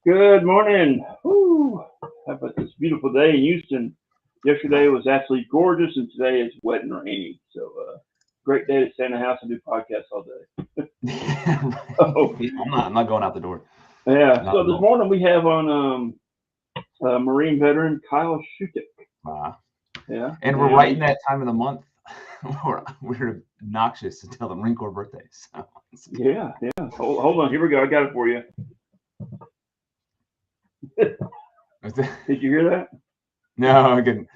Good morning. Woo. How about this beautiful day in Houston? Yesterday was absolutely gorgeous, and today is wet and rainy. So, great day to stay in the house and do podcasts all day. Oh, I'm not going out the door. yeah. Not So at this all. morning we have on Marine veteran Kyle Shutik. Uh, Yeah, and we're right in that time of the month where we're obnoxious to tell the Marine Corps birthdays. So yeah. Hold on. Here we go. I got it for you. Did you hear that? no, I couldn't.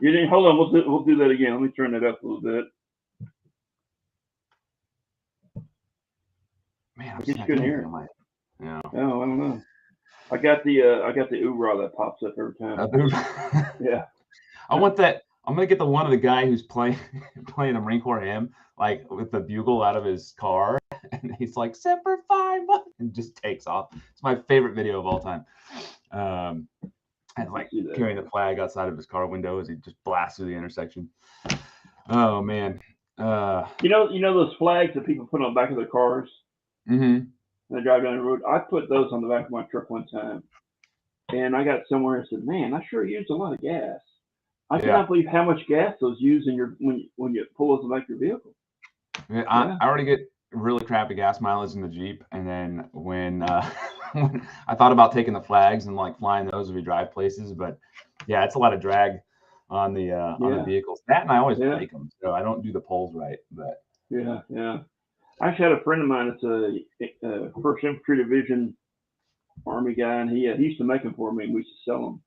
You didn't. Hold on. We'll do that again. Let me turn that up a little bit. Man, I I'm guess just you not couldn't getting hear anything it. on my. No. Oh, I don't know. I got the oorah that pops up every time. Yeah. I want that. I'm gonna get the one of the guy who's playing the Marine Corps hymn, like with the bugle out of his car, and he's like "Semper Fi" and just takes off. It's my favorite video of all time. And like carrying the flag outside of his car window as he just blasts through the intersection. Oh man. You know those flags that people put on the back of their cars Mm-hmm. when they drive down the road? I put those on the back of my truck one time, and I got somewhere and said, "Man, I sure used a lot of gas." I Yeah. cannot believe how much gas those use in your when you pull those in the back of your vehicle. I already get really crappy gas mileage in the Jeep, and then when when I thought about taking the flags and like flying those as we drive places, but yeah, it's a lot of drag on the vehicles. That and I always break them, so I don't do the poles right. But yeah. I actually had a friend of mine that's a First Infantry Division Army guy, and he used to make them for me, and we used to sell them.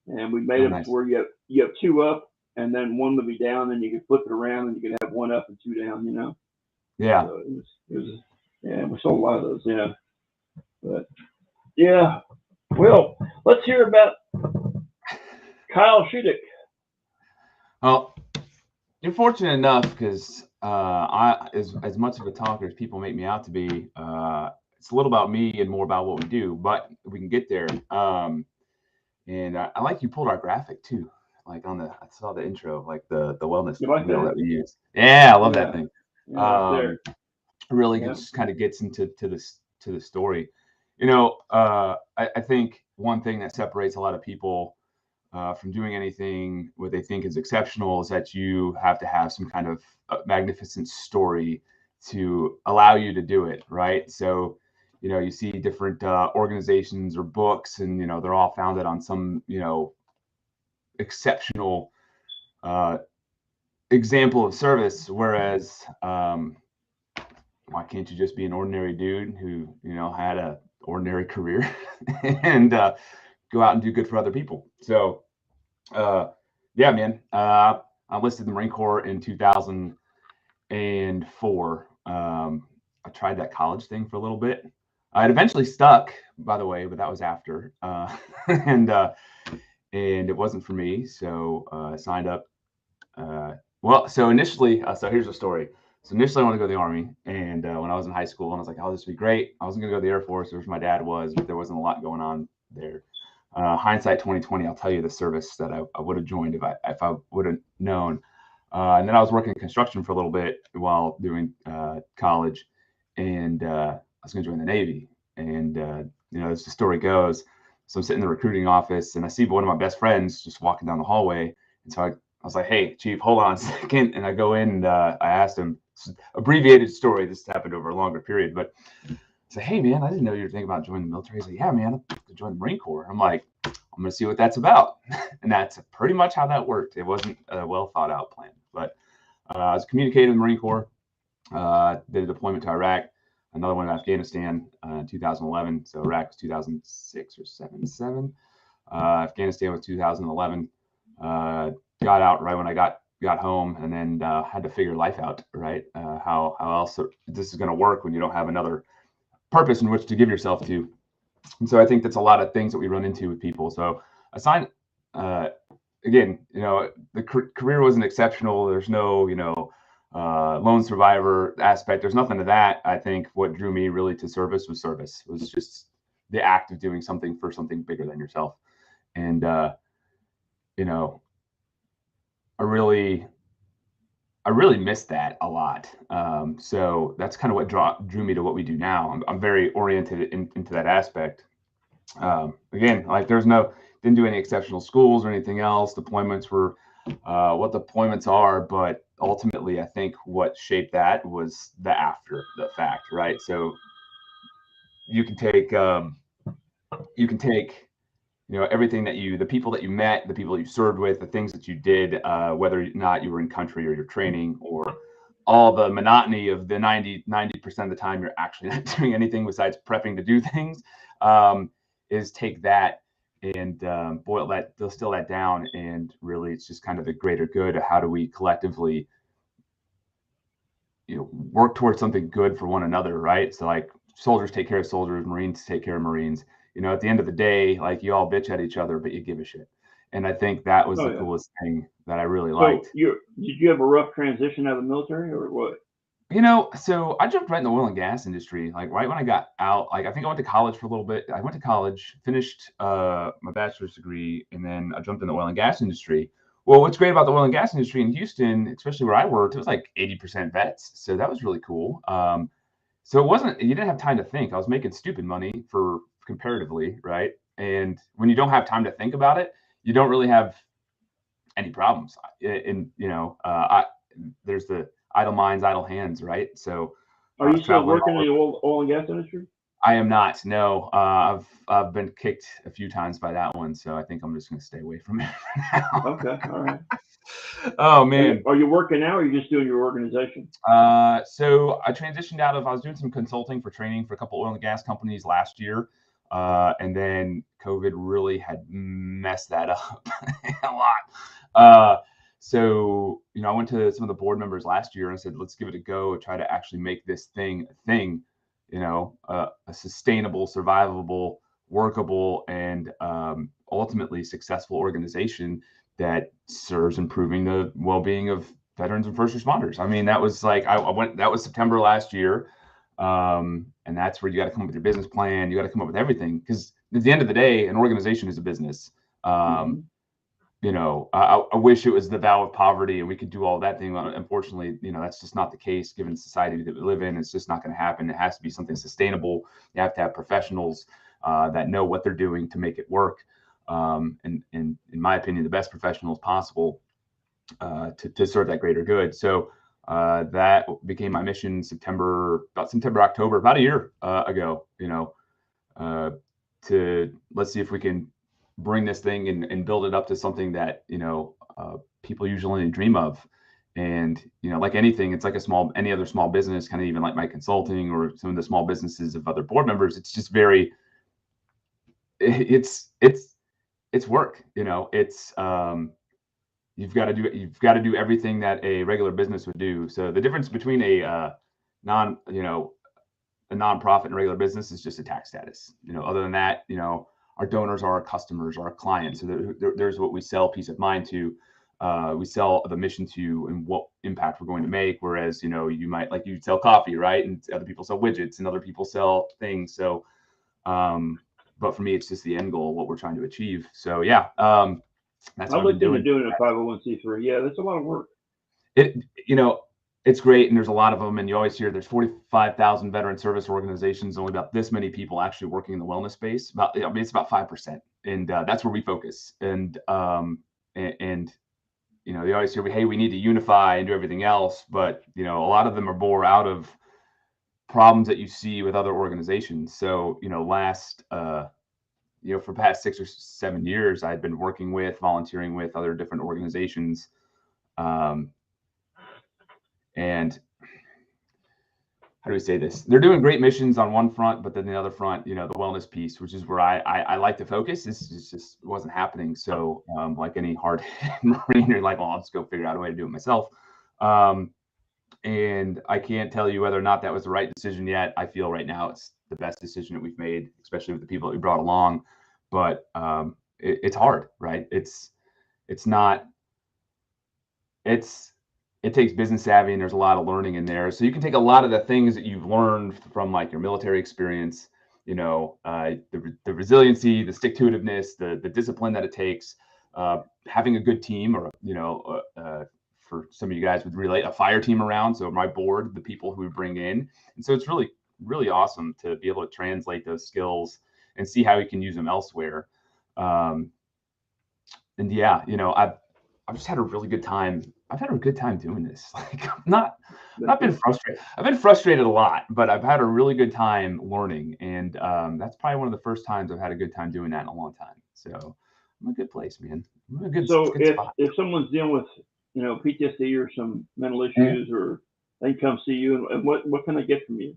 And we made them nice. to where you have two up, and then one would be down, and you could flip it around, and you could have one up and two down. Yeah. So it was yeah. We sold a lot of those. Yeah, but yeah. Well, let's hear about Kyle Shudik. Well, you're fortunate enough because I, as much of a talker as people make me out to be, it's a little about me and more about what we do. But we can get there. And I like you pulled our graphic too, like I saw the intro, like the wellness wheel that we use. Yeah, I love that thing. Yeah, right there. Really just kind of gets into the story. I think one thing that separates a lot of people from doing anything what they think is exceptional is that you have to have some kind of magnificent story to allow you to do it, right? So you see different organizations or books, and they're all founded on some exceptional example of service, whereas why can't you just be an ordinary dude who had a ordinary career and go out and do good for other people? So yeah, man, I enlisted in the Marine Corps in 2004. I tried that college thing for a little bit. It eventually stuck, by the way, but that was after, and it wasn't for me. So I signed up. So initially, so here's the story. So initially, I wanted to go to the Army, and when I was in high school, and I was like, "Oh, this would be great." I wasn't going to go to the Air Force, which my dad was, but there wasn't a lot going on there. Hindsight 2020, I'll tell you the service that I would have joined if I would have known. And then I was working in construction for a little bit while doing college, and I was going to join the Navy. And as the story goes, so I'm sitting in the recruiting office, and I see one of my best friends just walking down the hallway. And so I was like, "Hey, Chief, hold on a second." And I go in and I asked him, abbreviated story. This happened over a longer period, but I said, "Hey, man, I didn't know you were thinking about joining the military." He's like, "Yeah, man, I'm to join the Marine Corps." I'm like, "I'm going to see what that's about." And that's pretty much how that worked. It wasn't a well thought out plan, but I was communicating with the Marine Corps, did a deployment to Iraq, another one in Afghanistan in 2011. So Iraq was 2006 or 7. Afghanistan was 2011. Got out right when I got home, and then had to figure life out, right? How else this is going to work when you don't have another purpose in which to give yourself to. And so I think that's a lot of things that we run into with people. So I signed, again, the career wasn't exceptional. There's no, lone survivor aspect. There's nothing to that. I think what drew me really to service was just the act of doing something for something bigger than yourself. And, I really missed that a lot. So that's kind of what drew me to what we do now. I'm very oriented into that aspect. Again, like didn't do any exceptional schools or anything else. Deployments were what deployments are, but ultimately, I think what shaped that was the after the fact, right? So you can take everything the people that you met, the people you served with, the things that you did, whether or not you were in country or your training, or all the monotony of the 90% of the time you're actually not doing anything besides prepping to do things, is take that and distill that down, and really it's just kind of the greater good of how do we collectively work towards something good for one another, right? So like soldiers take care of soldiers, Marines take care of Marines. At the end of the day, like you all bitch at each other, but you give a shit. And I think that was the coolest thing that I really liked. Did you have a rough transition out of the military or what? So I jumped right in the oil and gas industry, like right when I got out. Like I think I went to college for a little bit. I went to college, finished my bachelor's degree, and then I jumped in the oil and gas industry. Well, what's great about the oil and gas industry in Houston, especially where I worked, it was like 80% vets. So that was really cool. So you didn't have time to think. I was making stupid money for comparatively, right? And when you don't have time to think about it, you don't really have any problems. There's the idle minds, idle hands, right? So are you still working in the oil and gas industry? I am not. No, I've been kicked a few times by that one, so I think I'm just going to stay away from it for now. Okay, all right. Oh man, are you working now, or are you just doing your organization? So I transitioned I was doing some consulting for training for a couple oil and gas companies last year, and then COVID really had messed that up a lot. So I went to some of the board members last year and I said, let's give it a go, try to actually make this thing a thing. A sustainable, survivable, workable, and ultimately successful organization that serves improving the well-being of veterans and first responders. I mean, that was like that was September last year, and that's where you got to come up with your business plan. You got to come up with everything, because at the end of the day, an organization is a business. I wish it was the vow of poverty and we could do all that thing. Unfortunately, that's just not the case given the society that we live in. It's just not going to happen. It has to be something sustainable. You have to have professionals that know what they're doing to make it work. And in my opinion, the best professionals possible to serve that greater good. So that became my mission October, about a year ago, let's see if we can bring this thing and build it up to something that people usually only dream of. And like anything, it's like any other small business, kind of even like my consulting or some of the small businesses of other board members. It's just it's work. It's you've got to do everything that a regular business would do. So the difference between a nonprofit and regular business is just a tax status. Other than that, our donors are our customers, our clients. So there's what we sell peace of mind to. We sell the mission to and what impact we're going to make. Whereas, you might you sell coffee, right? And other people sell widgets and other people sell things. So, but for me, it's just the end goal, what we're trying to achieve. So yeah, that's what I've been doing. Doing a 501c3. Yeah, that's a lot of work. It's great, and there's a lot of them, and you always hear there's 45,000 veteran service organizations, only about this many people actually working in the wellness space. It's about 5%, and that's where we focus. And you always hear, hey, we need to unify and do everything else, but a lot of them are born out of problems that you see with other organizations. So for the past 6 or 7 years, I've been volunteering with other different organizations. And how do we say this? They're doing great missions on one front, but then the other front, the wellness piece, which is where I like to focus, this just wasn't happening. So like any hard Marine, you're like, well, I'll just go figure out a way to do it myself. And I can't tell you whether or not that was the right decision yet. I feel right now it's the best decision that we've made, especially with the people that we brought along. But it's hard, right? It takes business savvy, and there's a lot of learning in there. So you can take a lot of the things that you've learned from like your military experience, the resiliency, the stick-to-itiveness, the discipline that it takes, having a good team, or for some of you guys would relate, a fire team around. So my board, the people who we bring in, and so it's really, really awesome to be able to translate those skills and see how we can use them elsewhere. And yeah, I've just had a really good time. I've had a good time doing this. Like I'm not been frustrated. I've been frustrated a lot, but I've had a really good time learning. And that's probably one of the first times I've had a good time doing that in a long time. So I'm in a good place, man. I'm in a good So spot. if someone's dealing with PTSD or some mental issues, or they can come see you, and what can they get from you?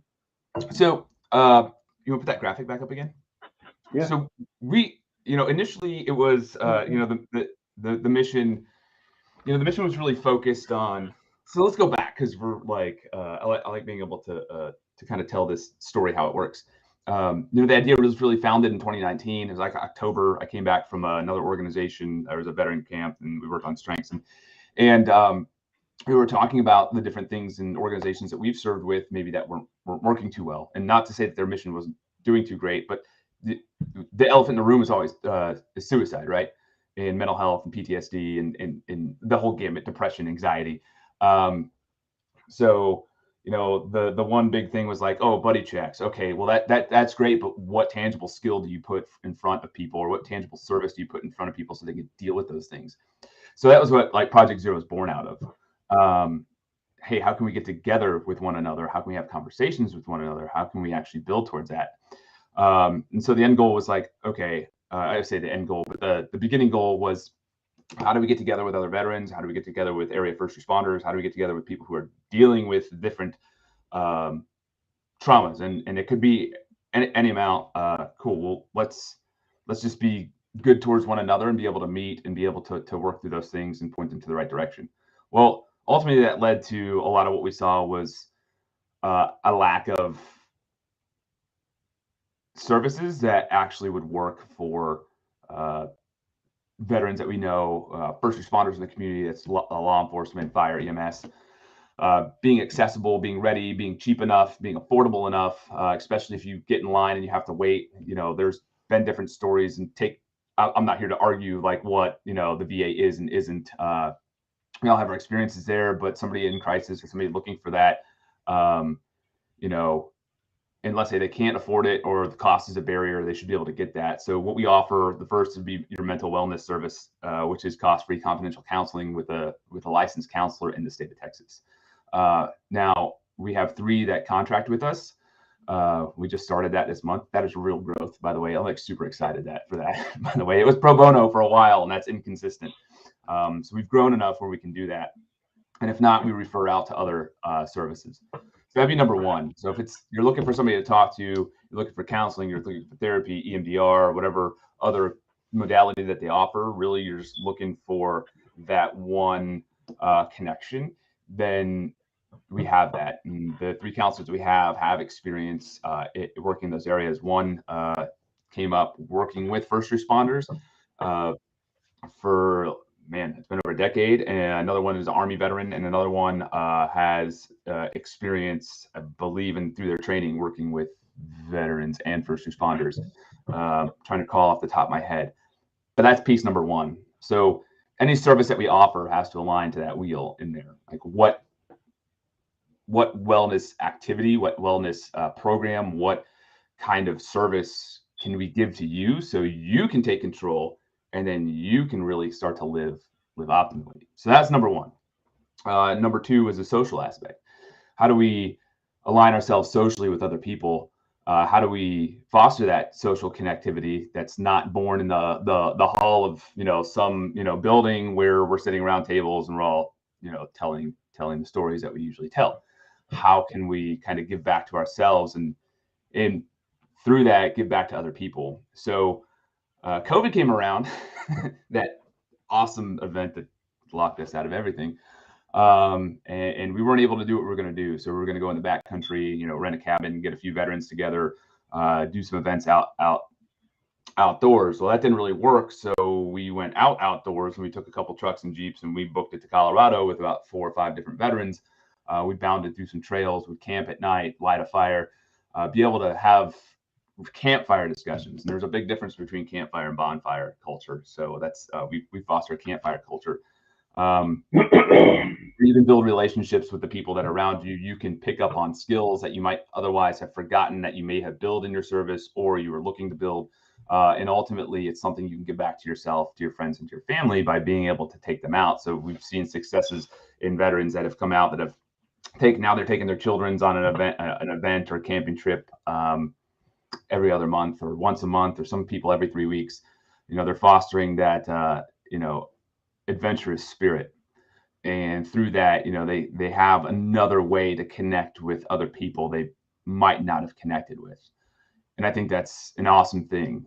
So you want to put that graphic back up again? Yeah. So we, initially it was, the mission, the mission was really focused on. So let's go back because we're like, I like being able to kind of tell this story how it works. The idea was really founded in 2019. It was like October. I came back from another organization. There was a veteran camp, and we worked on strengths, and we were talking about the different things in organizations that we've served with, maybe that weren't working too well. And not to say that their mission wasn't doing too great, but the elephant in the room is always is suicide, right? And mental health and PTSD and the whole gamut, depression, anxiety. So the one big thing was like, oh, buddy checks. Okay, well that's great, but what tangible skill do you put in front of people, or what tangible service do you put in front of people so they can deal with those things? So that was what like Project Zero was born out of. Hey, how can we get together with one another? How can we have conversations with one another? How can we actually build towards that? And so the end goal was like, okay, I say the end goal, but the beginning goal was, how do we get together with other veterans? How do we get together with area first responders? How do we get together with people who are dealing with different traumas? And it could be any amount. Cool. Well, let's just be good towards one another and be able to meet and be able to work through those things and point them to the right direction. Well, ultimately that led to a lot of what we saw was a lack of services that actually would work for veterans that we know, first responders in the community, that's law enforcement, fire, EMS, being accessible, being ready, being cheap enough, being affordable enough, especially if you get in line and you have to wait. There's been different stories, and I'm not here to argue like what, the VA is and isn't. We all have our experiences there, but somebody in crisis or somebody looking for that, and let's say they can't afford it or the cost is a barrier, they should be able to get that. So what we offer, the first would be your mental wellness service, which is cost-free confidential counseling with a licensed counselor in the state of Texas. Now we have 3 that contract with us. We just started that this month. That is real growth, by the way. I'm like super excited for that. By the way, it was pro bono for a while, and that's inconsistent. So we've grown enough where we can do that. And if not, we refer out to other services. So that'd be number one. So if you're looking for somebody to talk to, you're looking for counseling, you're looking for therapy, EMDR, whatever other modality that they offer, really you're just looking for that one connection, then we have that. And the 3 counselors we have experience working in those areas. One came up working with first responders for, it's been over a decade, and another one is an Army veteran, and another one has experience, I believe, through their training working with veterans and first responders. Trying to call off the top of my head, but that's piece number one. So any service that we offer has to align to that wheel in there. Like what wellness activity, what wellness program, what kind of service can we give to you so you can take control, and then you can really start to live optimally. So that's number one. Number 2 is the social aspect. How do we align ourselves socially with other people? How do we foster that social connectivity that's not born in the hall of some building where we're sitting around tables and we're all telling the stories that we usually tell? How can we kind of give back to ourselves and through that give back to other people? So COVID came around, that awesome event that locked us out of everything. And we weren't able to do what we were going to do. So we were going to go in the back country, rent a cabin, get a few veterans together, do some events outdoors. Well, that didn't really work. So we went outdoors, and we took a couple trucks and Jeeps, and we booked it to Colorado with about 4 or 5 different veterans. We bounded through some trails, would camp at night, light a fire, be able to have campfire discussions. And there's a big difference between campfire and bonfire culture. So that's we foster a campfire culture. You can build relationships with the people that are around you. You can pick up on skills that you might otherwise have forgotten that you may have built in your service or you were looking to build. And ultimately, it's something you can give back to yourself, to your friends, and to your family by being able to take them out. So we've seen successes in veterans that have come out that have now they're taking their children's on an event or a camping trip every other month or once a month, or some people every 3 weeks. They're fostering that adventurous spirit. And through that, they have another way to connect with other people they might not have connected with. And I think that's an awesome thing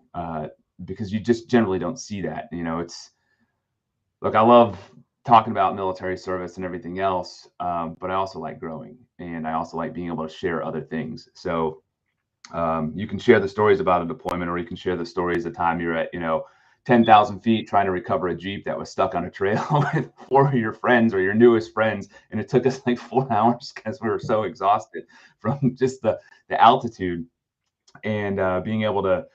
because you just generally don't see that. Look, I love talking about military service and everything else, but I also like growing, and I also like being able to share other things. So you can share the stories about a deployment, or you can share the stories the time you're at, 10,000 feet trying to recover a Jeep that was stuck on a trail with 4 of your friends or your newest friends. And it took us like 4 hours because we were so exhausted from just the altitude, and being able to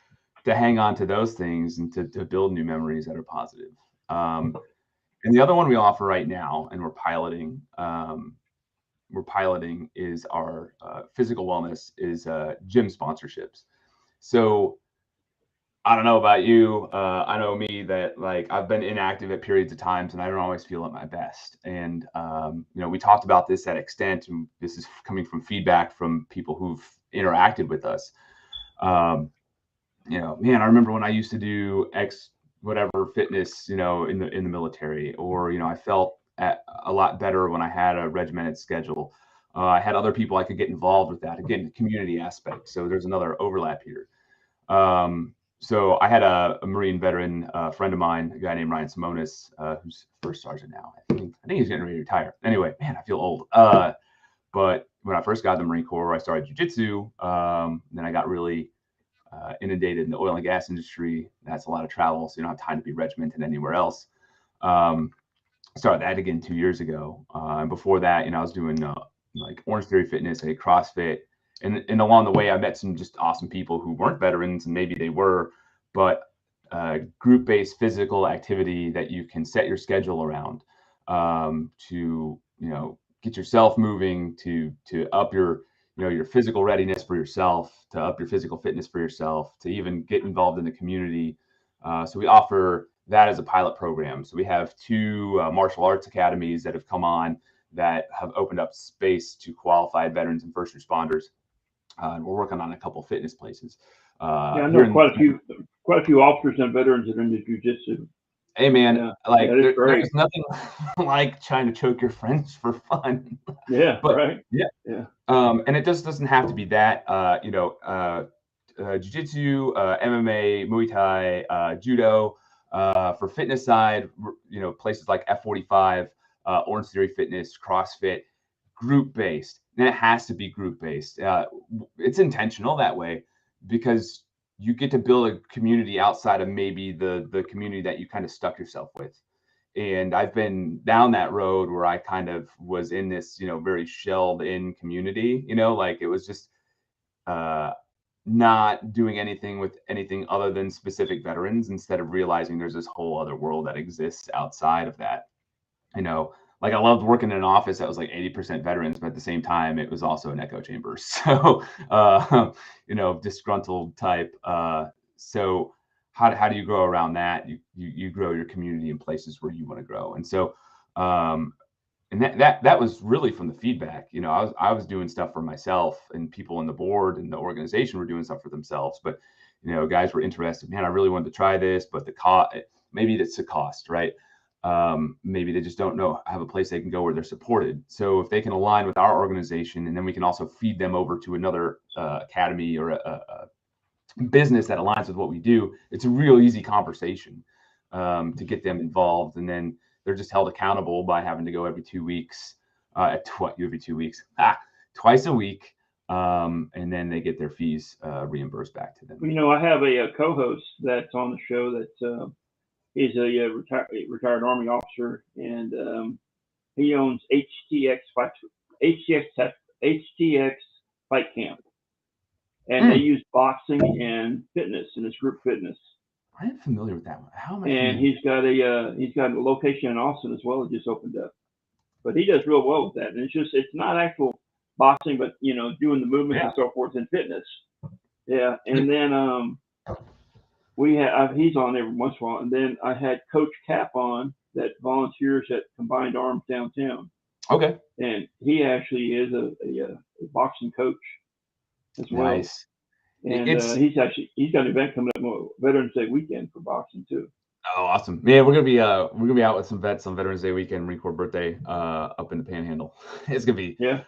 hang on to those things and to build new memories that are positive. And the other one we offer right now, and we're piloting is our physical wellness, is gym sponsorships. So I don't know about you. I know me that like I've been inactive at periods of times and I don't always feel at my best. And, we talked about this at extent, and this is coming from feedback from people who've interacted with us. Man, I remember when I used to do X whatever fitness, in the military, or, I felt a lot better when I had a regimented schedule. I had other people I could get involved with that. Again, the community aspect. So there's another overlap here. So I had a Marine veteran friend of mine, a guy named Ryan Simonis, who's first sergeant now. I think he's getting ready to retire. Anyway, man, I feel old. But when I first got in the Marine Corps, I started jiu-jitsu. Then I got really inundated in the oil and gas industry. That's a lot of travel, so you don't have time to be regimented anywhere else. Started that again 2 years ago. And before that, I was doing like Orange Theory Fitness, a CrossFit. And along the way, I met some just awesome people who weren't veterans, and maybe they were, but group-based physical activity that you can set your schedule around to, get yourself moving, to up your, your physical readiness for yourself, to up your physical fitness for yourself, to even get involved in the community. So we offer that as a pilot program. So we have 2 martial arts academies that have come on that have opened up space to qualified veterans and first responders. And we're working on a couple fitness places. I know quite a few officers and veterans that are into jiu-jitsu. Hey man, there's nothing like trying to choke your friends for fun. Yeah, but, right. Yeah. And it just doesn't have to be that. Jiu-jitsu, MMA, Muay Thai, judo. For fitness side, places like F45, Orange Theory Fitness, CrossFit, group-based. And it has to be group-based. It's intentional that way because you get to build a community outside of maybe the community that you kind of stuck yourself with. And I've been down that road where I kind of was in this, very shelled in community, like it was just not doing anything with anything other than specific veterans, instead of realizing there's this whole other world that exists outside of that. Like I loved working in an office that was like 80% veterans, but at the same time, it was also an echo chamber. So, disgruntled type. So how do you grow around that? You grow your community in places where you want to grow. And so, and that was really from the feedback. I was doing stuff for myself, and people on the board and the organization were doing stuff for themselves. But, guys were interested. Man, I really wanted to try this, but the cost, maybe it's the cost, right? Maybe they just don't have a place they can go where they're supported. So if they can align with our organization, and then we can also feed them over to another academy or a business that aligns with what we do, it's a real easy conversation to get them involved. And then they're just held accountable by having to go every 2 weeks, twice a week. And then they get their fees reimbursed back to them. I have a co-host that's on the show that he's a retired Army officer, and he owns HTX Fight Camp, and they use boxing and fitness in his group fitness. I am familiar with that one. How am I and familiar? he's got a location in Austin as well. It just opened up, but he does real well with that. And it's not actual boxing, but doing the movements Yeah. and so forth in fitness. Yeah, and then he's on every once in a while, and then I had Coach Cap on that volunteers at Combined Arms downtown, Okay. and he actually is a boxing coach as well. Nice. And It's he's got an event coming up on Veterans Day weekend for boxing too. Oh, awesome. Yeah, we're gonna be out with some vets on Veterans Day weekend, Marine Corps birthday, up in the Panhandle. It's gonna be Yeah.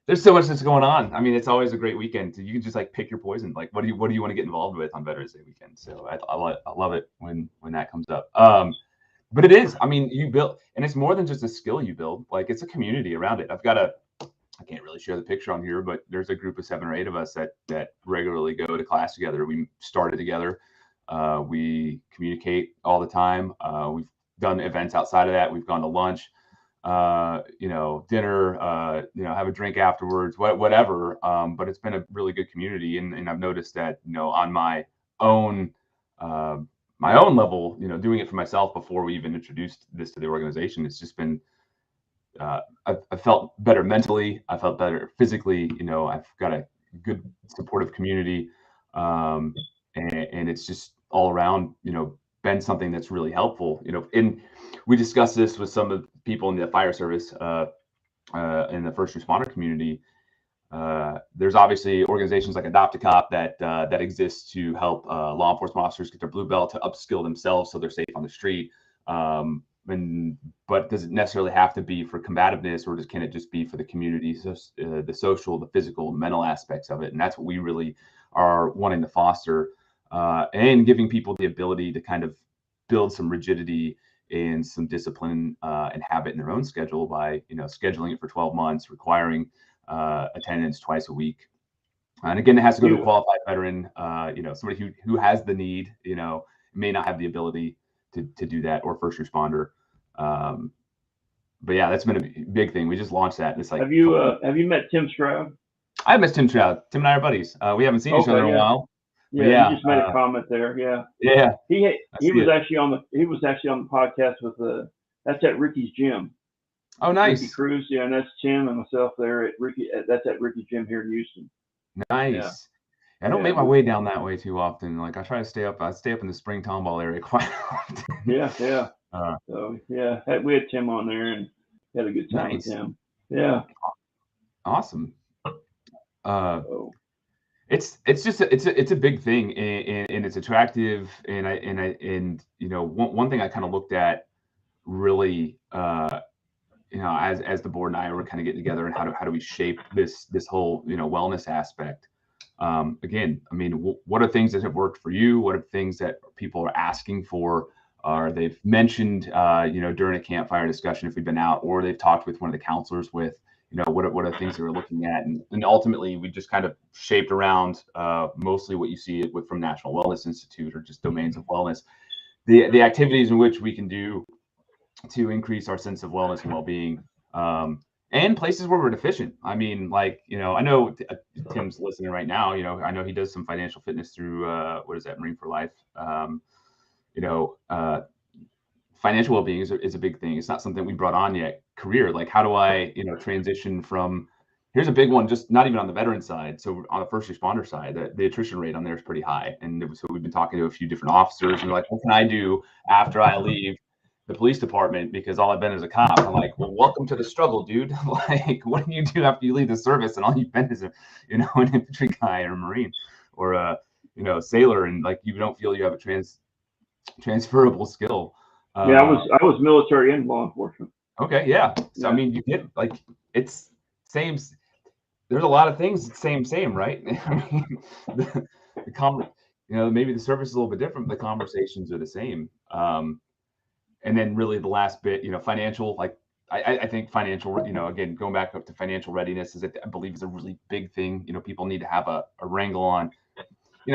there's so much that's going on. I mean, it's always a great weekend. You can just like pick your poison. Like, what do you want to get involved with on Veterans Day weekend? So I love it when that comes up. But it is. I mean, you build, and it's more than just a skill you build. Like, it's a community around it. I can't really share the picture on here, but there's a group of 7 or 8 of us that regularly go to class together. We started together. We communicate all the time. We've done events outside of that. We've gone to lunch, dinner, have a drink afterwards, whatever. But it's been a really good community, and I've noticed that on my own level, doing it for myself before we even introduced this to the organization, it's just been. I felt better mentally. I felt better physically. I've got a good supportive community, and it's just all around, been something that's really helpful. And we discussed this with some of the people in the fire service, in the first responder community. There's obviously organizations like Adopt a Cop that exist to help law enforcement officers get their blue belt, to upskill themselves so they're safe on the street. But does it necessarily have to be for combativeness, or can it just be for the community, the social, the physical, mental aspects of it? And that's what we really are wanting to foster, and giving people the ability to kind of build some rigidity and some discipline and habit in their own schedule by scheduling it for 12 months, requiring attendance twice a week. And again, it has to go to a qualified veteran, somebody who has the need, may not have the ability to do that, or first responder. But yeah, that's been a big thing. We just launched that. And it's like, have you met Tim Stroud? I miss Tim Stroud. Tim and I are buddies. We haven't seen each other in a while. Yeah, he just made a comment there. Yeah. Yeah. He was actually on the podcast with that's at Ricky's gym. Oh, nice. Ricky Cruz, yeah, and that's Tim and myself there at Ricky. That's at Ricky's gym here in Houston. Nice. Yeah. I don't make my way down that way too often. Like, I try to stay up in the Spring Tomball area quite often. Yeah. So yeah, we had Tim on there and had a good time with him. Yeah. Awesome. It's a big thing, and it's attractive. And one thing I kind of looked at really, as the board and I were kind of getting together, and how do we shape this whole wellness aspect. Again, I mean, what are things that have worked for you? What are things that people are asking for? Or they've mentioned, during a campfire discussion if we've been out, or they've talked with one of the counselors with, what are things that we're looking at, and ultimately we just kind of shaped around mostly what you see from National Wellness Institute, or just domains of wellness, the activities in which we can do to increase our sense of wellness and well-being. And places where we're deficient. I mean, like, I know Tim's listening right now. I know he does some financial fitness through Marine for Life. Financial well-being is a big thing. It's not something we brought on yet. Career, like, how do I transition from? Here's a big one, just not even on the veteran side. So on the first responder side, the attrition rate on there is pretty high. And so we've been talking to a few different officers, and they're like, what can I do after I leave the police department, because all I've been is a cop? I'm like, well, welcome to the struggle, dude. Like, what do you do after you leave the service and all you've been is an infantry guy or a Marine or a sailor, and like you don't feel you have a transferable skill? Yeah, I was military and law enforcement. Okay, yeah. So I mean, you get, like, it's same. There's a lot of things same, right? I mean, maybe the service is a little bit different, but the conversations are the same. And then really the last bit, financial, like I think financial, again, going back up to financial readiness I believe is a really big thing. People need to have a wrangle on, you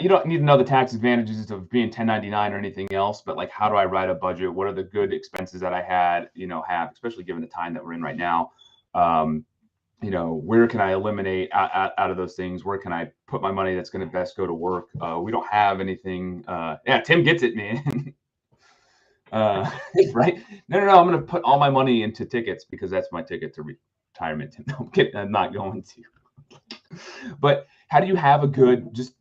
don't need to know the tax advantages of being 1099 or anything else, but like, how do I write a budget? What are the good expenses that I have, especially given the time that we're in right now? where can I eliminate out of those things? Where can I put my money that's going to best go to work? We don't have anything. Yeah, Tim gets it, man. Right? No. I'm going to put all my money into tickets because that's my ticket to retirement. No, I'm not going to. But how do you have a good just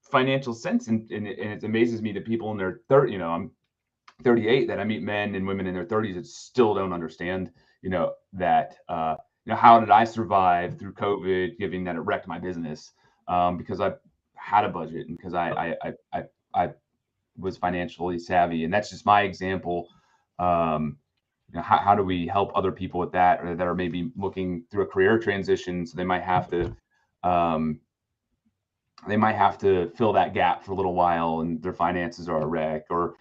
financial sense? And it amazes me that people in their 30, I'm 38, that I meet men and women in their 30s that still don't understand, that, how did I survive through COVID, given that it wrecked my business? Because I had a budget and because I was financially savvy. And that's just my example. How do we help other people with that, or that are maybe looking through a career transition? So they might have to, fill that gap for a little while and their finances are a wreck, or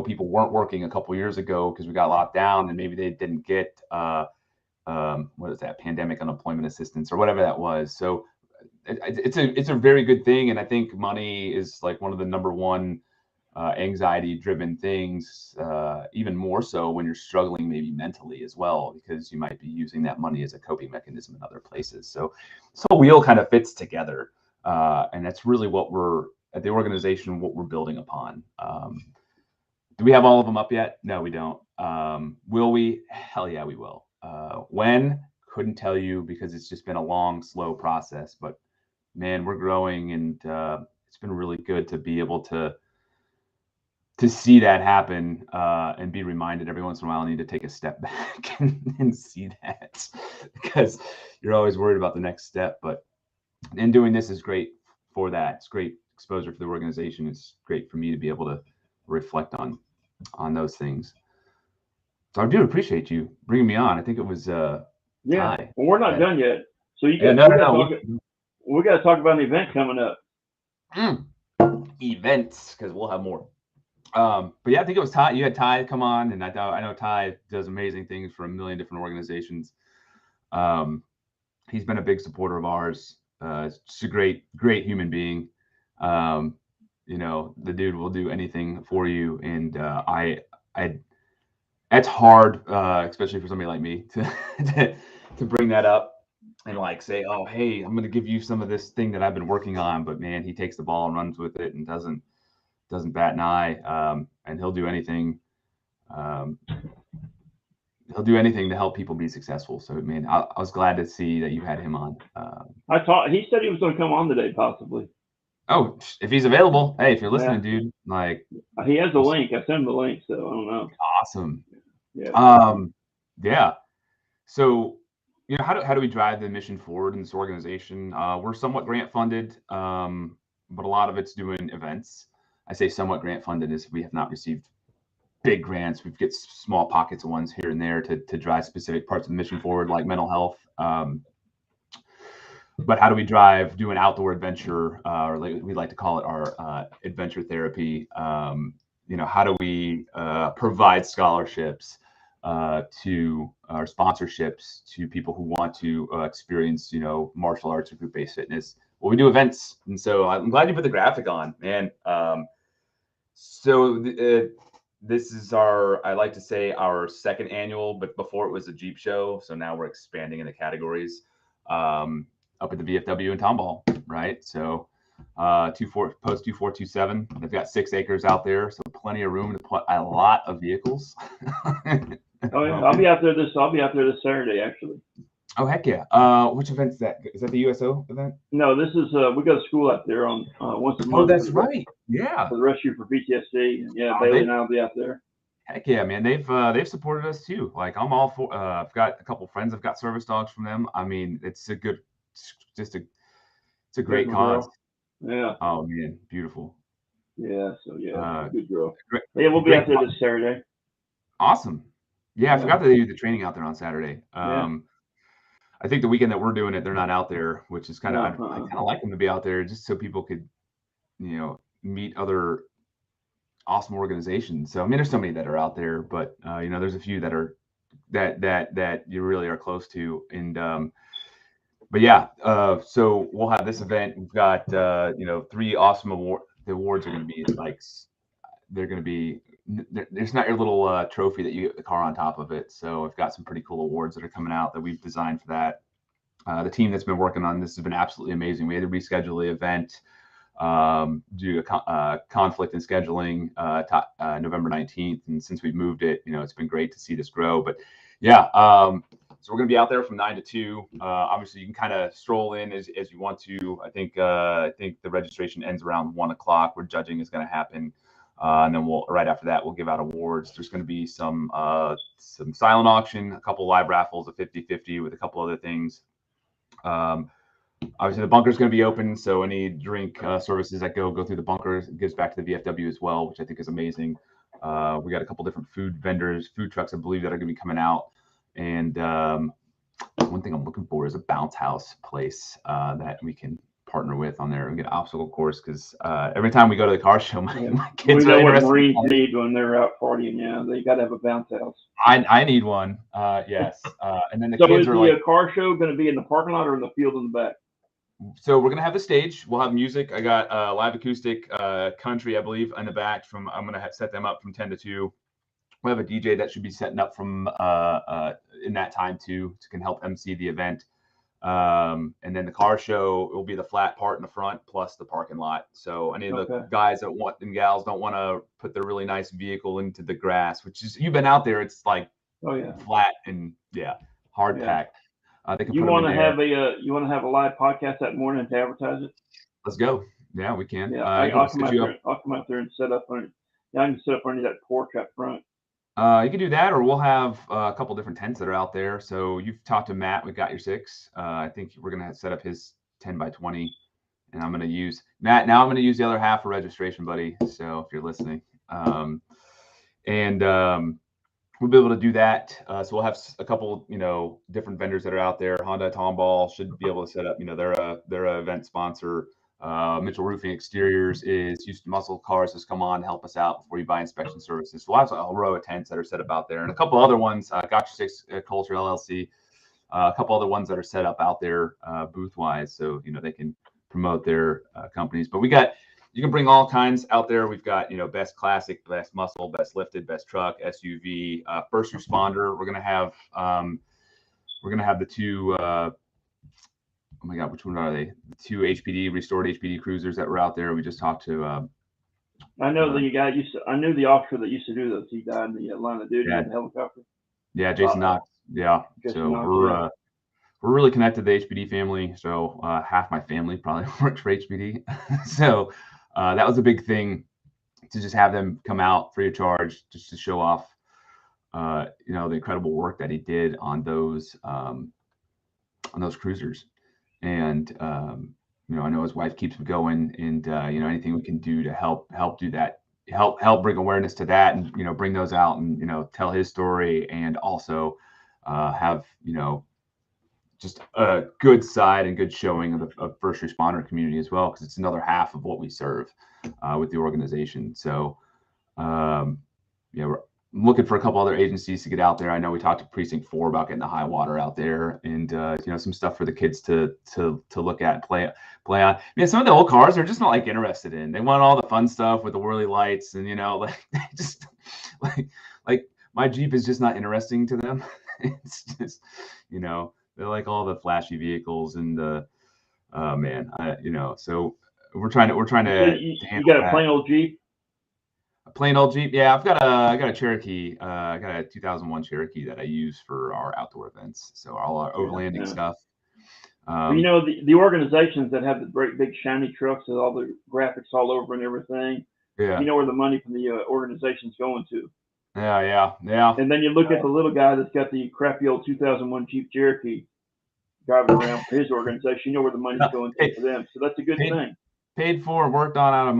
people weren't working a couple years ago because we got locked down and maybe they didn't get what is that, pandemic unemployment assistance or whatever that was. So it's a very good thing, and I think money is like one of the number one anxiety driven things, even more so when you're struggling maybe mentally as well, because you might be using that money as a coping mechanism in other places. So wheel kind of fits together. And that's really what we're at the organization, what we're building upon. Do we have all of them up yet? No, we don't. Will we? Hell yeah, we will. When? Couldn't tell you, because it's just been a long, slow process. But man, we're growing, and it's been really good to be able to see that happen, and be reminded every once in a while I need to take a step back and see that, because you're always worried about the next step. But doing this is great for that. It's great exposure for the organization. It's great for me to be able to reflect on those things. So I do appreciate you bringing me on. I think it was Yeah. Ty. Well, we're not done yet. So we got to talk about an event coming up. Events, because we'll have more. But yeah, I think it was Ty. You had Ty come on, and I know Ty does amazing things for a million different organizations. He's been a big supporter of ours. Just a great human being. The dude will do anything for you, and that's hard, especially for somebody like me to bring that up and like say, oh, hey, I'm going to give you some of this thing that I've been working on. But man, he takes the ball and runs with it and doesn't bat an eye. And he'll do anything. He'll do anything to help people be successful. So, man, I was glad to see that you had him on. He said he was going to come on today, possibly. Oh, if he's available. Hey, if you're listening, dude, like, he has a link. I sent him the link, so I don't know. Awesome. Yeah. Yeah. So, how do we drive the mission forward in this organization? We're somewhat grant funded, but a lot of it's doing events. I say somewhat grant funded is we have not received big grants. We've get small pockets of ones here and there to drive specific parts of the mission forward, like mental health. But how do we drive doing outdoor adventure, or we like to call it our adventure therapy? How do we provide scholarships to our sponsorships to people who want to experience, martial arts or group-based fitness? Well, we do events, and so I'm glad you put the graphic on, man. This is I like to say our second annual, but before it was a Jeep show, so now we're expanding in the categories. Up at the VFW in Tomball, right? So post 2427. They've got 6 acres out there, so plenty of room to put a lot of vehicles. Oh yeah, I'll be out there this Saturday, actually. Oh heck yeah! Which event is that? Is that the USO event? No, this is we go to school out there on once a month. Oh, that's right. Yeah. For the Rescue for PTSD. Yeah, Bailey and I'll be out there. Heck yeah, man! They've supported us too. Like, I'm all for. I've got a couple friends. I've got service dogs from them. I mean, it's a great cause. Yeah. Oh man, beautiful. Yeah. So yeah, good girl. Yeah, we'll be out there this Saturday. Awesome. Yeah, I forgot that they do the training out there on Saturday. I think the weekend that we're doing it, they're not out there, which is kind of, I kind of like them to be out there just so people could, meet other awesome organizations. So I mean, there's so many that are out there, but there's a few that are that you really are close to. And but yeah, so we'll have this event. We've got 3 awesome awards. The awards are going to be like, they're going to be, there's not your little trophy that you get the car on top of it. So we've got some pretty cool awards that are coming out that we've designed for that. The team that's been working on this has been absolutely amazing. We had to reschedule the event due to conflict in scheduling November 19th. And since we've moved it, it's been great to see this grow. But yeah, so we're going to be out there from 9 to 2. Obviously, you can kind of stroll in as you want to. I think the registration ends around 1 o'clock where judging is going to happen. And then right after that, we'll give out awards. There's going to be some silent auction, a couple live raffles, a 50-50 with a couple other things. Obviously, the bunker is going to be open, so any drink services that go through the bunker gives back to the VFW as well, which I think is amazing. We got a couple different food vendors, food trucks, I believe, that are going to be coming out. And one thing I'm looking for is a bounce house place that we can partner with on there and get an obstacle course, because every time we go to the car show, my kids know are what interested. Marines need when they're out partying. Yeah, they got to have a bounce house. I need one. Yes. And then the so kids is are the like, car show going to be in the parking lot or in the field in the back? So we're gonna have the stage. We'll have music. I got live acoustic country, I believe, in the back. I'm gonna set them up from 10 to 2. We have a DJ that should be setting up from in that time too, can help MC the event. And then the car show will be the flat part in the front plus the parking lot. So any of the guys that want and gals don't want to put their really nice vehicle into the grass, which is, you've been out there, it's like flat and hard packed. They can you want to have a live podcast that morning to advertise it? Let's go. Yeah, we can. Yeah, I'll come out there and set up on it. Yeah, I can set up under that porch up front. You can do that, or we'll have a couple different tents that are out there. So you've talked to Matt. We got your 6. I think we're gonna set up his 10 by 20, and I'm gonna use Matt. Now I'm gonna use the other half for registration, buddy. So if you're listening, we'll be able to do that. So we'll have a couple, different vendors that are out there. Honda, Tomball should be able to set up. They're a event sponsor. Mitchell Roofing Exteriors is Houston Muscle Cars has come on to help us out before you buy inspection services. So we'll have a row of tents that are set up out there, and a couple other ones. Gotcha 6 Culture LLC, a couple other ones that are set up out there booth wise, so they can promote their companies. But you can bring all kinds out there. We've got, best classic, best muscle, best lifted, best truck, SUV, first responder. We're gonna have the 2. Oh my God, which one are they? The 2 restored HPD cruisers that were out there. We just talked to. I know the guy I knew the officer that used to do those. He died in the line of duty in the helicopter. Yeah, Jason Knox. Yeah. So we're really connected to the HPD family. So half my family probably works for HPD. So. That was a big thing, to just have them come out free of charge, just to show off, the incredible work that he did on those cruisers. And I know his wife keeps him going, and anything we can do to help do that, help bring awareness to that, and bring those out, and tell his story, and also have just a good side and good showing of the first responder community as well, because it's another half of what we serve with the organization. So, we're looking for a couple other agencies to get out there. I know we talked to Precinct 4 about getting the high water out there, and some stuff for the kids to look at and play on. Some of the old cars they're just not interested in. They want all the fun stuff with the whirly lights, and just like my Jeep is just not interesting to them. It's just they like all the flashy vehicles, and so we're trying to. You got a plain old Jeep? A plain old Jeep, yeah. I got a Cherokee. I got a 2001 Cherokee that I use for our outdoor events. So all our overlanding stuff. The organizations that have the great big shiny trucks with all the graphics all over and everything. Yeah. You know where the money from the organization's going to. Yeah. And then you look at the little guy that's got the crappy old 2001 Jeep Cherokee driving around for his organization. You know where the money's going to for them. So that's a good thing. Paid for and worked on out of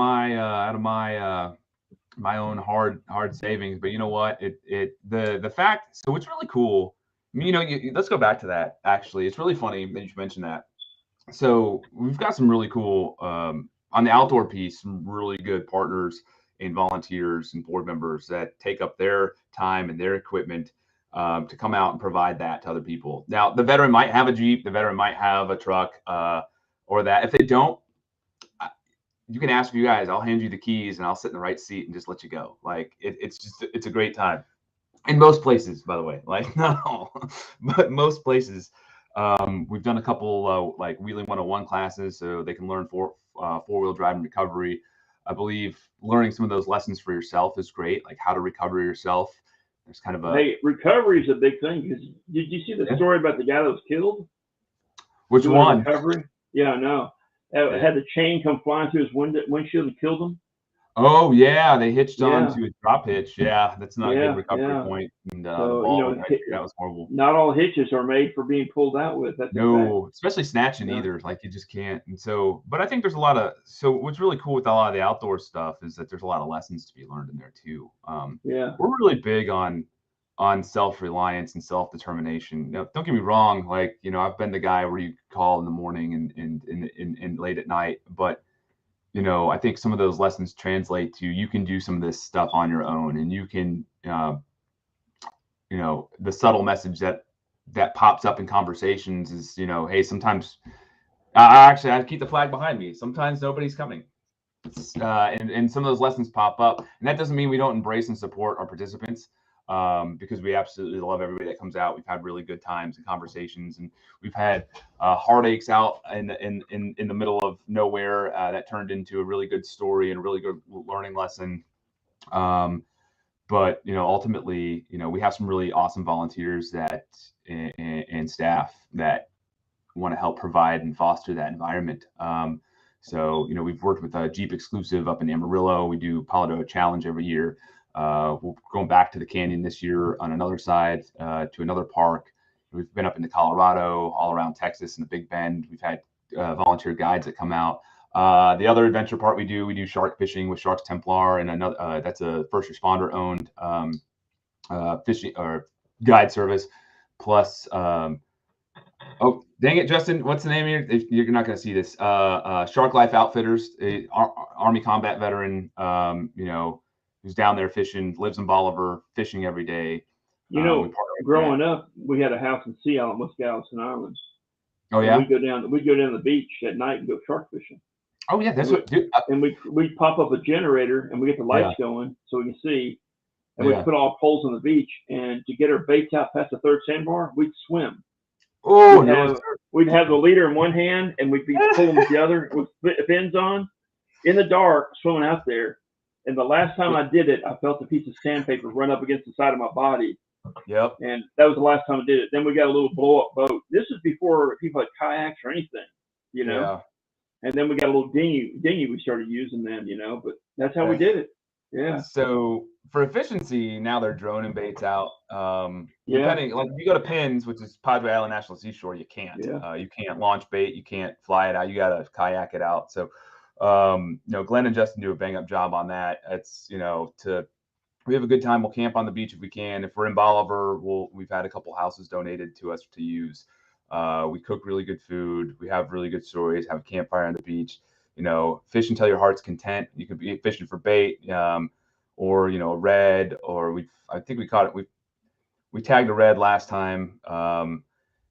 my own hard savings. But you know what? The fact. So what's really cool. Let's go back to that. Actually, it's really funny that you mentioned that. So we've got some really cool on the outdoor piece, some really good partners and volunteers and board members that take up their time and their equipment to come out and provide that to other people. Now, the veteran might have a Jeep, the veteran might have a truck, or that. If they don't, you can ask you guys. I'll hand you the keys, and I'll sit in the right seat and just let you go. Like it's a great time. In most places, by the way, like not all, but most places. We've done a couple like Wheeling 101 classes, so they can learn four-wheel drive and recovery. I believe learning some of those lessons for yourself is great, like how to recover yourself. There's kind of a Hey, recovery is a big thing. Because did you see the story about the guy that was killed? which Doing one? recovery? Yeah, I know. Had the chain come flying through his windshield and killed him. Oh yeah, they hitched Yeah. onto a drop hitch. Yeah, that's not a good recovery Yeah. point. And the So ball went right through. That was horrible. not all hitches are made for being pulled out with. That's a fact. No, especially snatching either. Like you just can't. And so, but I think there's a lot of. So what's really cool with a lot of the outdoor stuff is that there's a lot of lessons to be learned in there too. Yeah. We're really big on self-reliance and self-determination. Now, don't get me wrong. Like I've been the guy where you call in the morning and late at night, but I think some of those lessons translate to you can do some of this stuff on your own, and you can, the subtle message that pops up in conversations is, hey, sometimes I keep the flag behind me. Sometimes nobody's coming. And some of those lessons pop up, and that doesn't mean we don't embrace and support our participants. Because we absolutely love everybody that comes out. We've had really good times and conversations, and we've had heartaches out in the middle of nowhere that turned into a really good story and a really good learning lesson. But ultimately, we have some really awesome volunteers that and staff that want to help provide and foster that environment. So we've worked with a Jeep exclusive up in Amarillo. We do Palo Duro Challenge every year. We're going back to the canyon this year on another side to another park. We've been up into Colorado, all around Texas and the Big Bend. We've had volunteer guides that come out. The other adventure part we do shark fishing with Sharks Templar, and another that's a first responder owned fishing or guide service. Plus, oh dang it, Justin, what's the name here? You're not going to see this. Shark Life Outfitters, Army combat veteran. Who's down there fishing, lives in Bolivar, fishing every day. Growing up, we had a house in Sea Island, West Galveston Island. Oh yeah. We'd go down to the beach at night and go shark fishing. Oh yeah, that's what. Dude, and we pop up a generator and we get the lights going so we can see. And we put all poles on the beach, and to get our baits out past the third sandbar, we'd swim. Oh, we'd have the leader in one hand, and we'd be pulling with the other with fins on, in the dark, swimming out there. And the last time I did it, I felt a piece of sandpaper run up against the side of my body. Yep. And that was the last time I did it. Then we got a little blow-up boat. This is before people had kayaks or anything, Yeah. And then we got a little dinghy we started using then, but that's how we did it. Yeah. So for efficiency, now they're droning baits out. Depending, like if you go to Pins, which is Padre Island National Seashore, you can't. You can't launch bait. You can't fly it out. You got to kayak it out. So, Glenn and Justin do a bang up job on that. It's we have a good time. We'll camp on the beach if we can. If we're in Bolivar, we've had a couple houses donated to us to use. We cook really good food. We have really good stories. Have a campfire on the beach. Fish until your heart's content. You could be fishing for bait, or a red, or I think we caught it. We tagged a red last time, and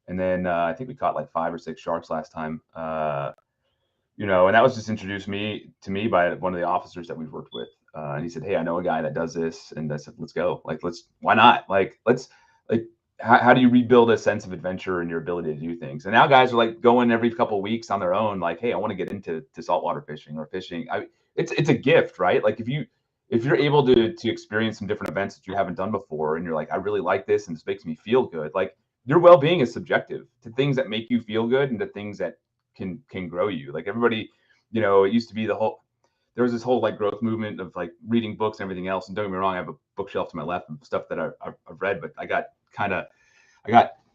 then I think we caught like 5 or 6 sharks last time. And that was just introduced to me by one of the officers that we've worked with, and he said, "Hey, I know a guy that does this," and I said, "Let's go. Why not? How do you rebuild a sense of adventure and your ability to do things?" And now guys are like going every couple of weeks on their own, like, "Hey, I want to get into saltwater fishing or fishing." It's a gift, right? Like if you're able to experience some different events that you haven't done before, and you're like, "I really like this, and this makes me feel good." Like your well-being is subjective to things that make you feel good and to things that can grow you. Like everybody, it used to be there was this whole like growth movement of like reading books and everything else. And don't get me wrong, I have a bookshelf to my left of stuff that I've read, but I got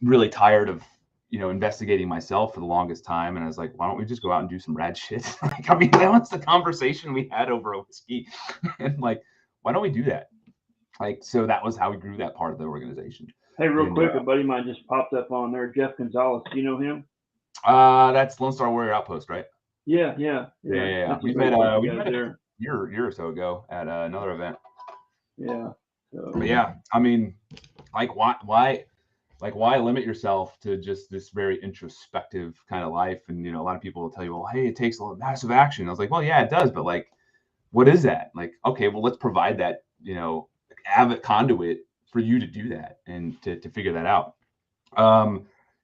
really tired of, investigating myself for the longest time. And I was like, why don't we just go out and do some rad shit? That was the conversation we had over a whiskey. And like, why don't we do that? Like, so that was how we grew that part of the organization. Hey, real quick, a buddy of mine just popped up on there, Jeff Gonzalez. Do you know him? That's Lone Star Warrior Outpost, right? Yeah. We met a year or so ago at another event. Yeah. But yeah, I mean, like why limit yourself to just this very introspective kind of life? And a lot of people will tell you, well, hey, it takes a massive action. I was like, well, yeah, it does, but like, what is that? Like, okay, well, let's provide that, avid conduit for you to do that and to figure that out.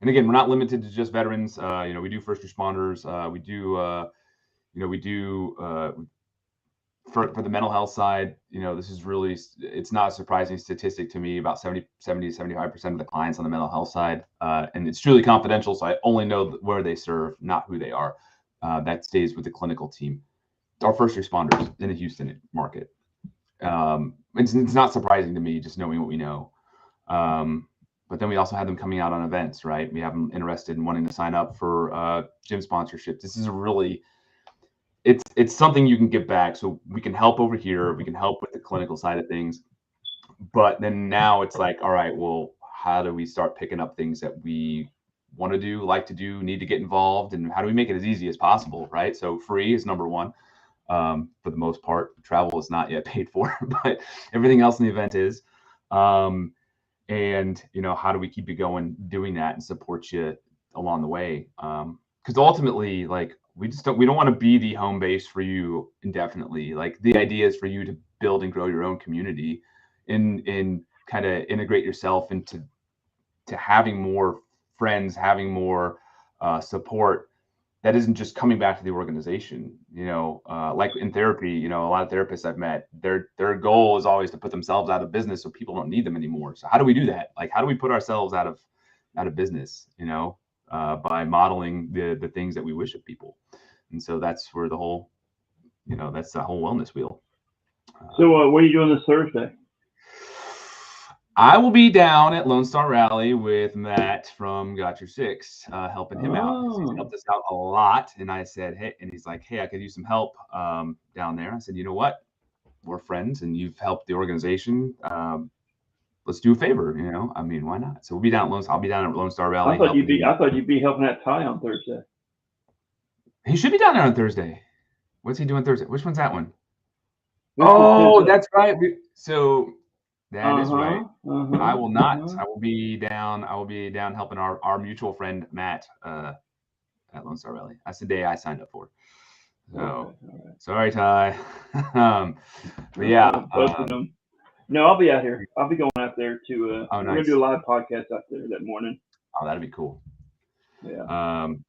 and again, we're not limited to just veterans. We do first responders. We do for the mental health side, this is really, it's not a surprising statistic to me. About 75% of the clients on the mental health side, and it's truly confidential, so I only know where they serve, not who they are. That stays with the clinical team. Our first responders in the Houston market. It's not surprising to me, just knowing what we know. But then we also have them coming out on events, right? We have them interested in wanting to sign up for gym sponsorships. This is a really, it's something you can give back. So we can help over here. We can help with the clinical side of things. But then now it's like, all right, well, how do we start picking up things that we want to do, like to do, need to get involved, and how do we make it as easy as possible, right? So free is number one. For the most part, travel is not yet paid for, but everything else in the event is. And how do we keep you going doing that and support you along the way? Because ultimately, like, we don't want to be the home base for you indefinitely. Like, the idea is for you to build and grow your own community and kind of integrate yourself into having more friends, having more support that isn't just coming back to the organization. Like in therapy, a lot of therapists I've met, their goal is always to put themselves out of business so people don't need them anymore. So how do we do that? Like, how do we put ourselves out of business, by modeling the things that we wish of people? And so that's where the whole, that's the whole wellness wheel. So what are you doing this Thursday? I will be down at Lone Star Rally with Matt from Got Your Six, helping him out. He's helped us out a lot. And I said, hey, and he's like, hey, I could use some help down there. I said, you know what? We're friends and you've helped the organization. Let's do a favor, I mean, why not? So we'll be down at I'll be down at Lone Star Rally. I thought you'd be helping that Ty on Thursday. He should be down there on Thursday. What's he doing Thursday? Which one's that one? That's right. That is right. I will not. I will be down. I will be down helping our mutual friend Matt at Lone Star Rally. That's the day I signed up for. So sorry, Ty. But yeah. No, I'll be out here. I'll be going out there to. Nice. We're gonna do a live podcast out there that morning. Oh, that'd be cool. Yeah.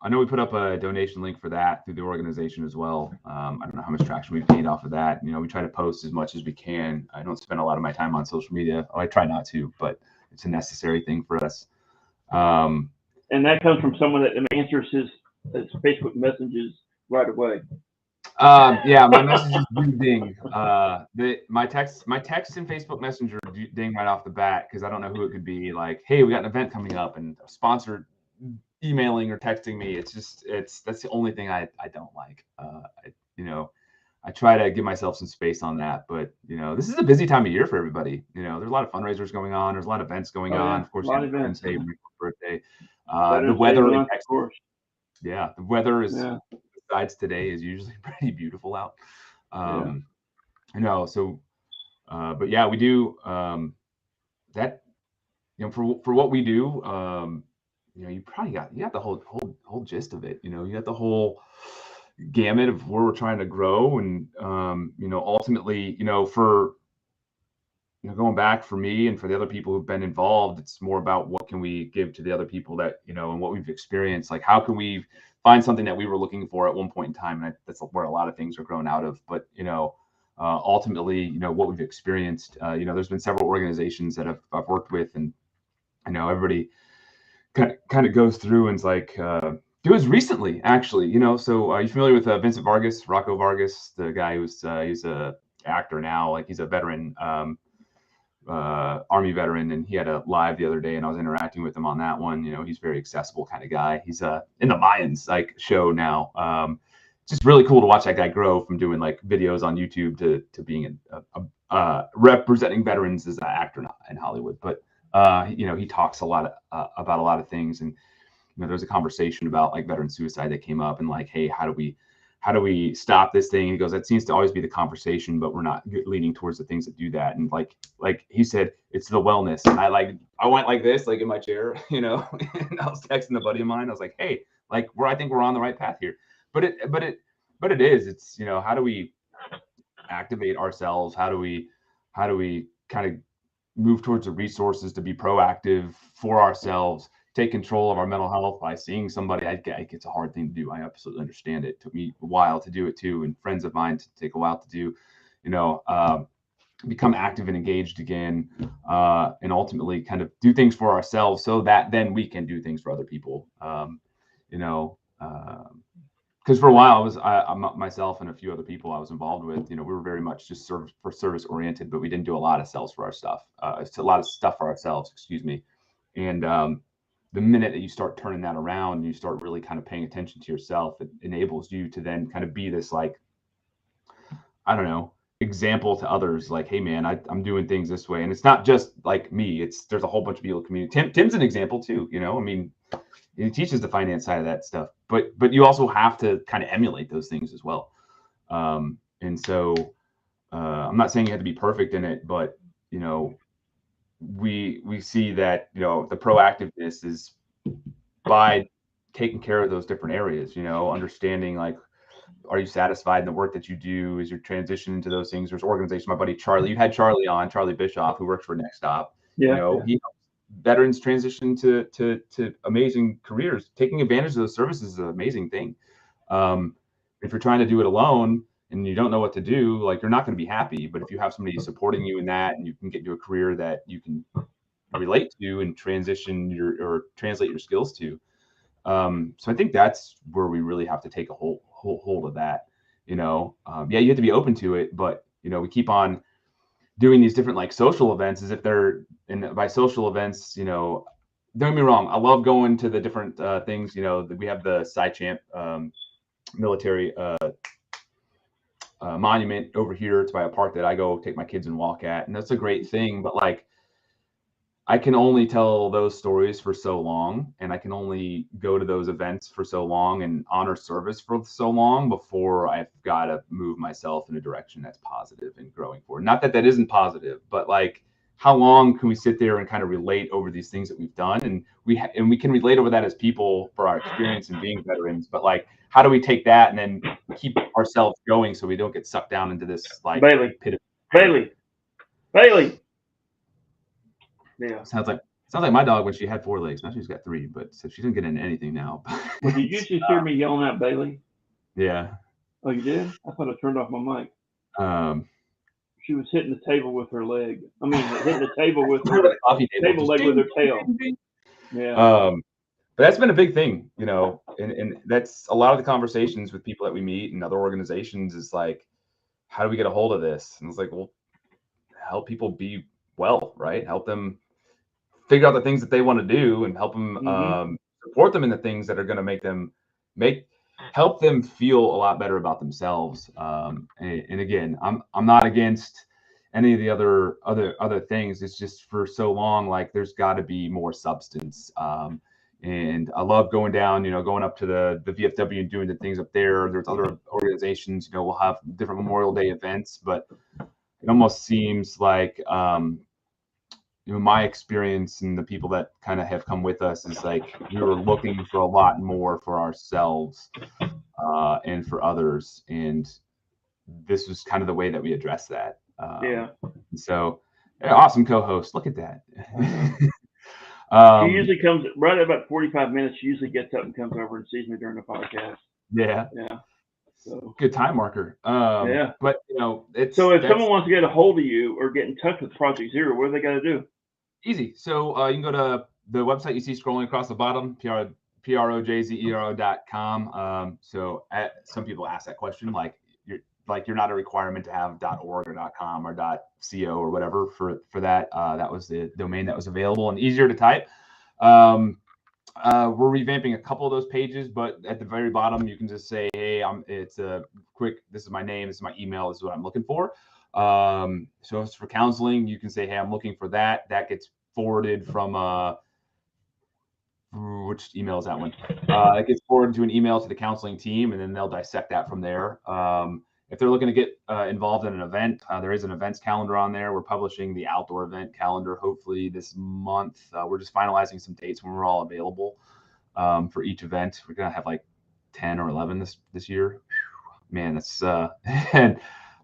I know we put up a donation link for that through the organization as well. I don't know how much traction we've gained off of that. We try to post as much as we can. I don't spend a lot of my time on social media. I try not to, but it's a necessary thing for us. And that comes from someone that answers his Facebook messages right away. Yeah, my messages do ding. My text and Facebook Messenger ding right off the bat because I don't know who it could be. Like, hey, we got an event coming up and a sponsor emailing or texting me. That's the only thing I don't like. I try to give myself some space on that, but this is a busy time of year for everybody. There's a lot of fundraisers going on. There's a lot of events going on. Of course, Veterans Day, my birthday. The weather, of course. Yeah, the weather is. Yeah. Besides today is usually pretty beautiful out. So, but yeah, we do that. For what we do. You probably got the whole gist of it. You got the whole gamut of where we're trying to grow, and ultimately, for going back for me and for the other people who've been involved, it's more about what can we give to the other people that and what we've experienced. Like, how can we find something that we were looking for at one point in time, and that's where a lot of things are grown out of. But ultimately, what we've experienced. There's been several organizations that I've worked with, and everybody kind of goes through and it's like it was recently actually, so are you familiar with Vincent Vargas, Rocco Vargas, the guy who's he's a actor now, like he's a veteran, Army veteran, and he had a live the other day and I was interacting with him on that one. He's a very accessible kind of guy. He's in the Mayans like show now. Just really cool to watch that guy grow from doing like videos on YouTube to being representing veterans as an actor in Hollywood. But he talks a lot about a lot of things, and there was a conversation about like veteran suicide that came up, and like, hey, how do we stop this thing? And he goes, that seems to always be the conversation, but we're not leaning towards the things that do that. And like he said, it's the wellness. And I went like this, like in my chair, and I was texting a buddy of mine. I was like, hey, like I think we're on the right path here. But it is, it's, how do we activate ourselves? How do we kind of move towards the resources to be proactive for ourselves, take control of our mental health by seeing somebody, it's a hard thing to do. I absolutely understand it. It took me a while to do it too, and friends of mine to take a while to do, become active and engaged again, and ultimately kind of do things for ourselves so that then we can do things for other people. Because for a while I myself and a few other people I was involved with, we were very much just service oriented, but we didn't do a lot of sales for our stuff. It's a lot of stuff for ourselves, excuse me. And the minute that you start turning that around and you start really kind of paying attention to yourself, it enables you to then kind of be this, like, I don't know, example to others, like, hey man, I'm doing things this way. And it's not just like me, there's a whole bunch of people in the community. Tim's an example too, I mean, he teaches the finance side of that stuff, but you also have to kind of emulate those things as well. And so I'm not saying you have to be perfect in it, but we see that the proactiveness is by taking care of those different areas, understanding, like, are you satisfied in the work that you do? Is your transition into those things? There's organization. My buddy Charlie, you had Charlie on, Charlie Bischoff, who works for Next Stop. He helps veterans transition to amazing careers. Taking advantage of those services is an amazing thing. If you're trying to do it alone and you don't know what to do, like, you're not going to be happy. But if you have somebody supporting you in that, and you can get into a career that you can relate to and transition or translate your skills to. So I think that's where we really have to take a whole hold of that. You have to be open to it, but we keep on doing these different, like, social events as if they're, and by social events, don't get me wrong, I love going to the different things. We have the SciChamp military monument over here. It's by a park that I go take my kids and walk at, and that's a great thing. But, like, I can only tell those stories for so long, and I can only go to those events for so long and honor service for so long before I've got to move myself in a direction that's positive and growing forward. Not that that isn't positive, but, like, how long can we sit there and kind of relate over these things that we've done? And we can relate over that as people for our experience in being veterans, but, like, how do we take that and then keep ourselves going so we don't get sucked down into this, like, pit of Bailey. Yeah. Sounds like my dog when she had 4 legs. Now she's got 3, but so she doesn't get into anything now. Well, did you just hear me yelling at Bailey? Yeah. Oh, you did? I thought I turned off my mic. She was hitting the table with her leg. I mean, hitting the table with her table leg with her tail. Yeah. But that's been a big thing, and that's a lot of the conversations with people that we meet and other organizations is like, how do we get a hold of this? And it's like, well, help people be well, right? Help them figure out the things that they want to do and help them support them in the things that are going to help them feel a lot better about themselves. And again, I'm not against any of the other things. It's just for so long, like, there's got to be more substance. And I love going down, going up to the VFW and doing the things up there. There's other organizations, we'll have different Memorial Day events, but it almost seems like, my experience and the people that kind of have come with us is like, we were looking for a lot more for ourselves and for others. And this was kind of the way that we addressed that. So awesome co-host. Look at that. She usually comes right at about 45 minutes. She usually gets up and comes over and sees me during the podcast. Yeah. So good time marker. But so if someone wants to get a hold of you or get in touch with Project Zero, what do they got to do? Easy. So you can go to the website you see scrolling across the bottom, projzero.com. So some people ask that question, like you're not a requirement to have .org or .com or .co or whatever for that. That was the domain that was available and easier to type. We're revamping a couple of those pages, but at the very bottom, you can just say, hey, it's a quick, this is my name, this is my email, this is what I'm looking for. So if it's for counseling, you can say, hey, I'm looking for that. That gets forwarded from, which email is that one? It gets forwarded to an email to the counseling team, and then they'll dissect that from there. If they're looking to get involved in an event, there is an events calendar on there. We're publishing the outdoor event calendar, hopefully this month. We're just finalizing some dates when we're all available for each event. We're going to have like 10 or 11 this year. Man, that's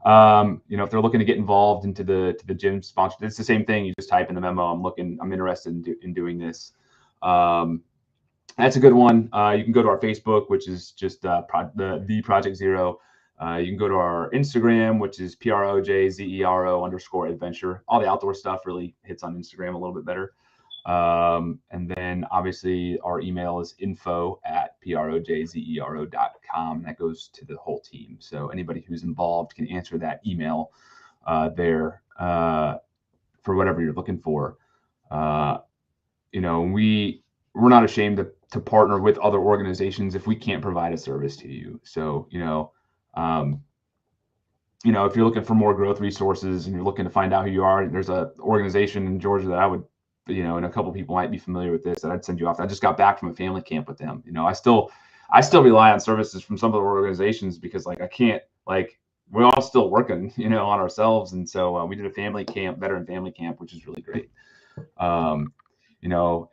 and if they're looking to get involved into the gym sponsor, it's the same thing. You just type in the memo, I'm interested in doing this. That's a good one. You can go to our Facebook, which is just the Project Zero. You can go to our Instagram, which is PROJZERO_adventure. All the outdoor stuff really hits on Instagram a little bit better. And then obviously our email is info@projzero.com. That goes to the whole team. So anybody who's involved can answer that email there for whatever you're looking for. We're not ashamed to partner with other organizations if we can't provide a service to you. So, if you're looking for more growth resources and you're looking to find out who you are, there's an organization in Georgia that I would, and a couple of people might be familiar with this, that I'd send you off. I just got back from a family camp with them. I still rely on services from some of the organizations because I can't, we're all still working, on ourselves. And so we did a veteran family camp, which is really great.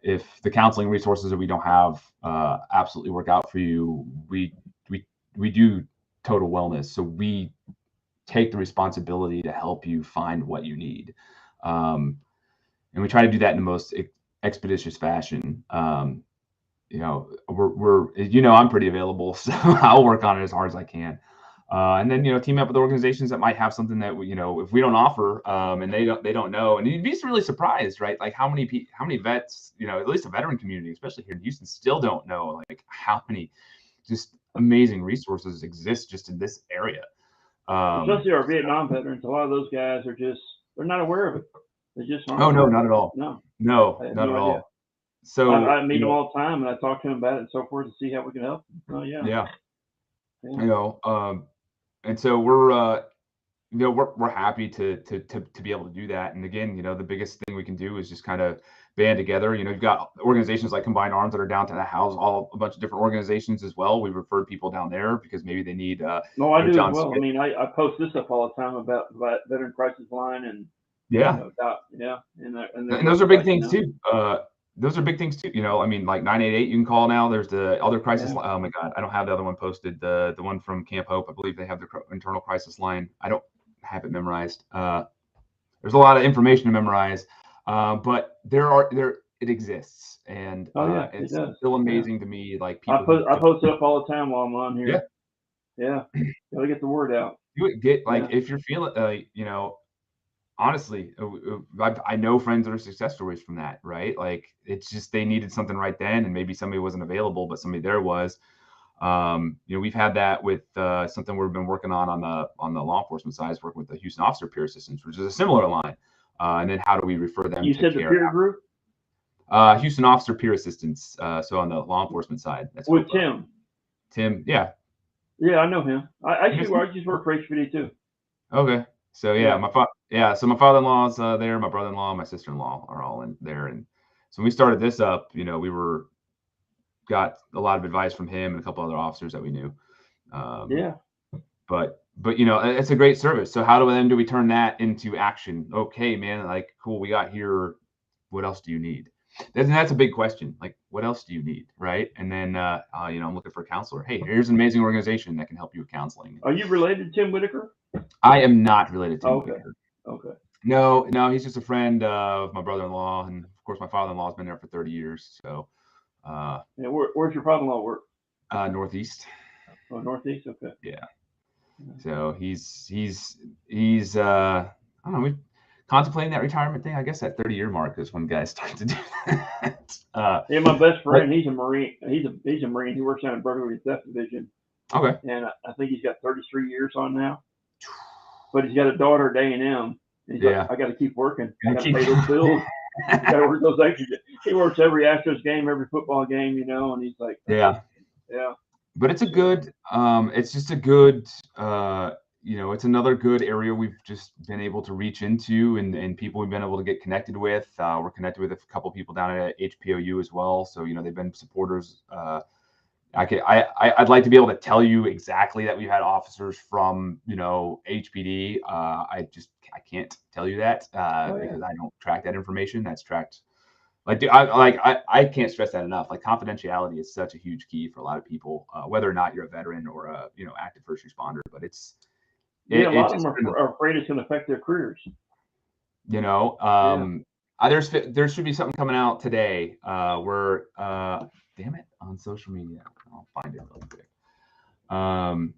If the counseling resources that we don't have absolutely work out for you, we do total wellness. So we take the responsibility to help you find what you need. And we try to do that in the most expeditious fashion. I'm pretty available, so I'll work on it as hard as I can. And then, team up with organizations that might have something that if we don't offer, and they don't know, and you'd be really surprised, right? Like how many vets, at least the veteran community, especially here in Houston, still don't know how many just amazing resources exist just in this area. Especially our Vietnam veterans, a lot of those guys they're not aware of it. They just aren't. Oh no, not at all. No, not at all. So I meet them all the time, and I talk to them about it and so forth to see how we can help them. Oh yeah. And so we're happy to be able to do that. And again, the biggest thing we can do is just kind of band together. You've got organizations like Combined Arms that are down to the house, a bunch of different organizations as well. We referred people down there because maybe they need. No, I do John as well. Smith. I mean, I post this up all the time about Veteran Crisis Line and and those are big things too. Those are big things too. I mean, like 988 you can call now. There's the other crisis line. Oh my God, I don't have the other one posted. The one from Camp Hope, I believe they have the internal crisis line. I don't have it memorized. There's a lot of information to memorize, but it exists, and it's still amazing to me. Like people, I post it up all the time while I'm on here. Yeah, gotta get the word out. If you're feeling, honestly, I know friends that are success stories from that, right? Like it's just they needed something right then, and maybe somebody wasn't available, but somebody there was. We've had that with something we've been working on the law enforcement side, is working with the Houston Officer Peer Assistance, which is a similar line. And then how do we refer them? You said the peer group? Houston Officer Peer Assistance. So on the law enforcement side, that's with Tim. Tim, yeah. Yeah, I know him. I just work for HPD too. Okay. So so my father-in-law's there, my brother-in-law, my sister-in-law are all in there, and so when we started this up, we got a lot of advice from him and a couple other officers that we knew. But it's a great service. So how do we turn that into action? Okay, man, like cool, we got here. What else do you need? That's a big question. Like, what else do you need, right? And then I'm looking for a counselor. Hey, here's an amazing organization that can help you with counseling. Are you related to Tim Whitaker? I am not related to Tim Whitaker. Okay. No, he's just a friend of my brother-in-law, and of course my father-in-law has been there for 30 years. So, where's your father-in-law work? Northeast. Oh, Northeast. Okay. Yeah. So he's I don't know. We're contemplating that retirement thing. I guess that 30-year mark is when guys start to do that. My best friend, he's a Marine. He's a Marine. He works down in Burglary Theft Division. Okay. And I think he's got 33 years on now. But he's got a daughter at A&M. And he's like, I got to keep working. I got to pay those bills. I got to work those extra. He works every Astros game, every football game, and he's like, yeah. But it's a good. It's just a good. It's another good area we've just been able to reach into, and people we've been able to get connected with. We're connected with a couple people down at HPOU as well. So they've been supporters. I'd like to be able to tell you exactly that we've had officers from HPD. I can't tell you that because I don't track that information. That's tracked. I can't stress that enough. Like confidentiality is such a huge key for a lot of people, whether or not you're a veteran or a active first responder. But a lot of them are afraid it's going to affect their careers. there should be something coming out today. We're damn it, on social media. I'll find it real quick.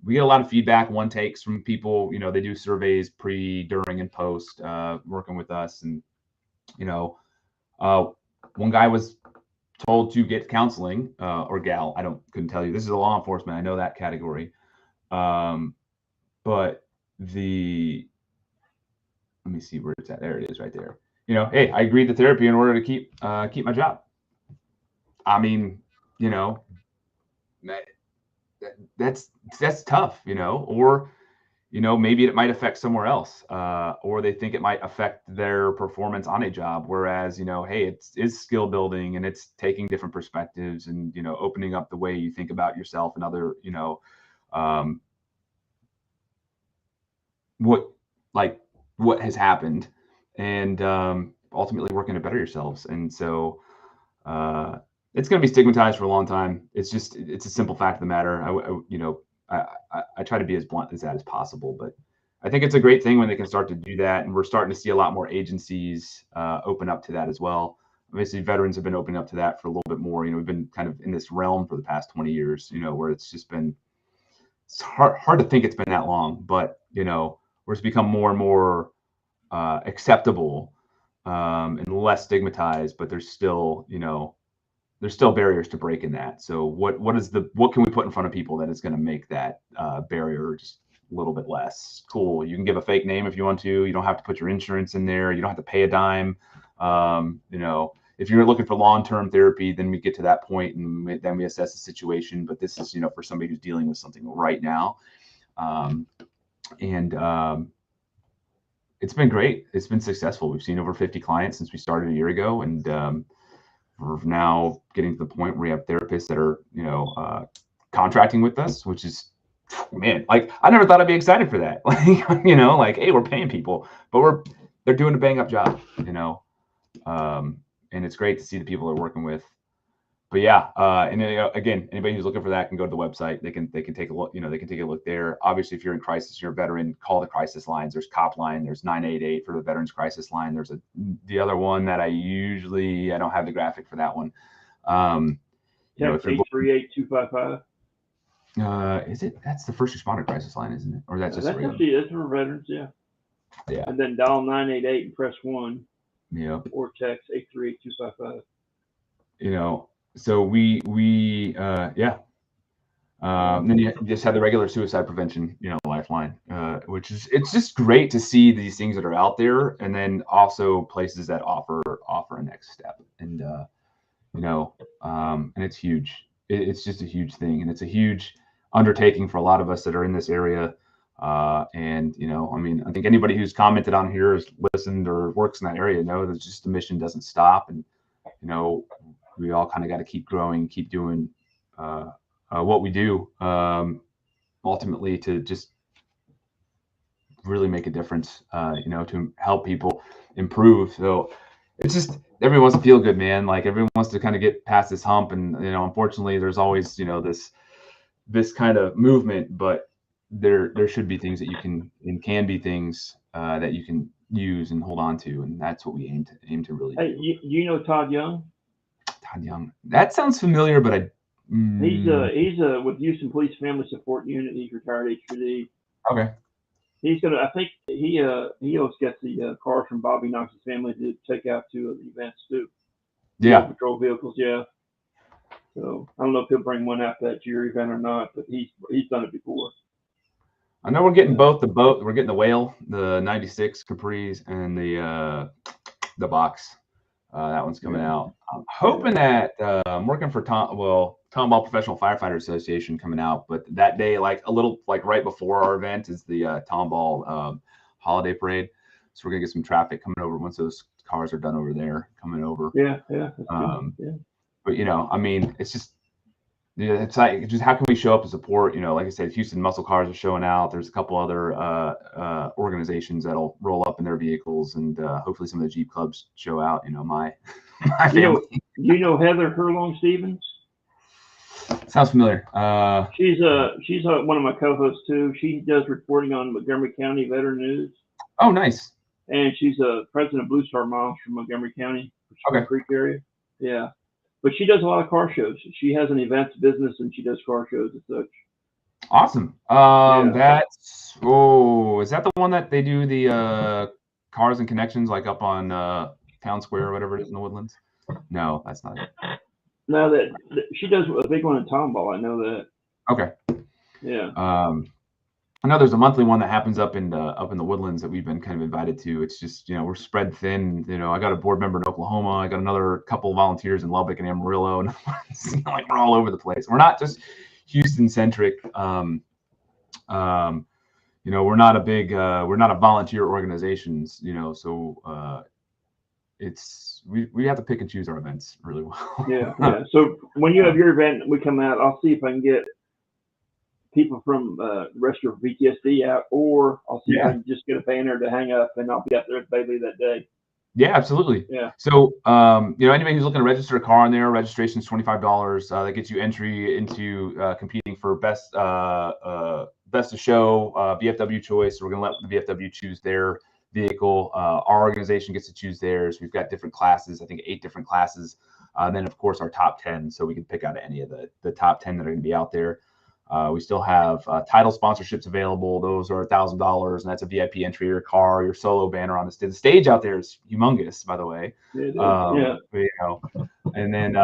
We get a lot of feedback, one takes from people. You know, they do surveys pre, during, and post working with us, and you know, one guy was told to get counseling, or gal. Couldn't tell you. This is a law enforcement. I know that category. But let me see where it's at. There it is, right there. You know, hey, I agreed to therapy in order to keep my job. I mean, you know, that's tough, you know, or, you know, maybe it might affect somewhere else, or they think it might affect their performance on a job. Whereas, you know, hey, it's skill building, and it's taking different perspectives, and, you know, opening up the way you think about yourself and other, you know, what has happened, and ultimately working to better yourselves. And so it's going to be stigmatized for a long time. It's a simple fact of the matter. I try to be as blunt as that as possible, but I think it's a great thing when they can start to do that. And we're starting to see a lot more agencies open up to that as well. Obviously, veterans have been opening up to that for a little bit more. You know, we've been kind of in this realm for the past 20 years, you know, where it's hard to think it's been that long, but, you know, where it's become more and more acceptable and less stigmatized, but there's still barriers to break in that. So what can we put in front of people that is going to make that barrier just a little bit less cool? You can give a fake name if you want to. You don't have to put your insurance in there. You don't have to pay a dime. You know, if you're looking for long-term therapy, then we get to that point, and then we assess the situation. But this is, you know, for somebody who's dealing with something right now. It's been great. It's been successful. We've seen over 50 clients since we started a year ago, and we're now getting to the point where we have therapists that are, you know, contracting with us, which is, man, like, I never thought I'd be excited for that. Like, you know, like, hey, we're paying people, but they're doing a bang up job, you know, and it's great to see the people they're working with. But yeah, and again, anybody who's looking for that can go to the website. They can take a look. You know, they can take a look there. Obviously, if you're in crisis, you're a veteran, call the crisis lines. There's COP line. There's 988 for the Veterans Crisis Line. There's the other one that I don't have the graphic for that one. You know, 838-255. Is it? That's the first responder crisis line, isn't it? Or that's just that's for veterans, yeah. Yeah. And then dial 988 and press 1. Yeah. Or text 838-255. You know. So we then you just have the regular suicide prevention, you know, lifeline, which is, it's just great to see these things that are out there, and then also places that offer a next step, and you know, and it's huge. It's just a huge thing, and it's a huge undertaking for a lot of us that are in this area. And you know, I mean, I think anybody who's commented on here, has listened, or works in that area, know that just the mission doesn't stop, and you know, we all kind of got to keep growing, keep doing what we do, ultimately to just really make a difference, you know, to help people improve. So it's just, everyone wants to feel good, man. Like, everyone wants to kind of get past this hump, and you know, unfortunately, there's always, you know, this kind of movement, but there should be things that you can be things that you can use and hold on to, and that's what we aim to really do. Hey, you know Todd Young? Todd Young. That sounds familiar, but He's with Houston Police Family Support Unit. He's retired HPD. Okay. He's gonna. I think he always gets the cars from Bobby Knox's family to take out to the events too. Yeah. Patrol vehicles. Yeah. So I don't know if he'll bring one out to that jury event or not, but he's done it before. I know we're getting both we're getting the Whale, the 96 Caprice, and the box. That one's coming out. I'm hoping that I'm working for Tomball Professional Firefighter Association coming out, but that day, like a little like right before our event, is the Tomball holiday parade. So we're gonna get some traffic coming over once those cars are done over there, coming over. Yeah. That's good. Yeah. But you know, I mean, it's just, yeah, it's like, just how can we show up and support? You know, like I said, Houston Muscle Cars are showing out. There's a couple other organizations that'll roll up in their vehicles, and hopefully some of the Jeep clubs show out. You know, my family. You know Heather Herlong Stevens? Sounds familiar. She's one of my co-hosts too. She does reporting on Montgomery County Veteran News. Oh, nice. and she's a president of Blue Star Moms from Montgomery County, Spring Okay. Creek area. Yeah, but she does a lot of car shows. She has an events business and she does car shows and such. Awesome. Yeah. Is that the one that they do the cars and connections like up on Town Square or whatever it is in the Woodlands? No, that's not it. Now that she does a big one in Tomball, I know that. Okay. Yeah. I know there's a monthly one that happens up in the Woodlands that we've been kind of invited to. It's just, we're spread thin. I got a board member in Oklahoma. I got another couple of volunteers in Lubbock and Amarillo, and like we're all over the place. We're not just Houston centric. We're not a volunteer organization. So we have to pick and choose our events really well. Yeah. So when you have your event, we come out. I'll see if I can get people from the rest of PTSD out, or I'll see if I can just get a banner to hang up, and I'll be out there at Bailey that day. Yeah, absolutely. Yeah. So, anybody who's looking to register a car on there, registration is $25. That gets you entry into competing for best of show, VFW choice. We're going to let the VFW choose their vehicle. Our organization gets to choose theirs. We've got different classes, I think 8 different classes. Then, of course, our top 10. So we can pick out any of the top 10 that are going to be out there. We still have title sponsorships available. Those are $1,000, and that's a VIP entry. Your car, your solo banner on the stage. The stage out there is humongous, by the way. Yeah. And then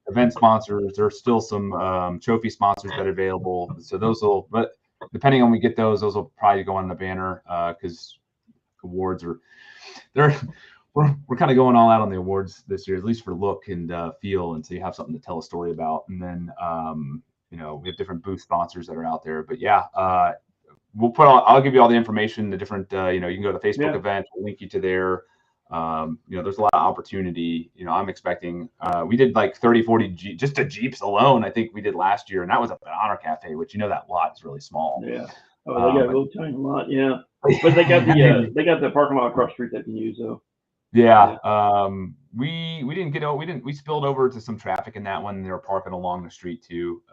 event sponsors. There's still some trophy sponsors that are available. So but depending on when we get those will probably go on the banner because awards we're kind of going all out on the awards this year, at least for look and feel, and so you have something to tell a story about. And then we have different booth sponsors that are out there, but I'll give you all the information, the different, you can go to the Facebook event, we'll link you to there. There's a lot of opportunity. I'm expecting, we did like 30, 40 just the Jeeps alone. I think we did last year, and that was up at Honor Cafe, which, that lot is really small. Yeah. Oh, they got a little tiny lot. Yeah. But they got the parking lot across the street that can use though. Yeah. We spilled over to some traffic in that one. They were parking along the street too.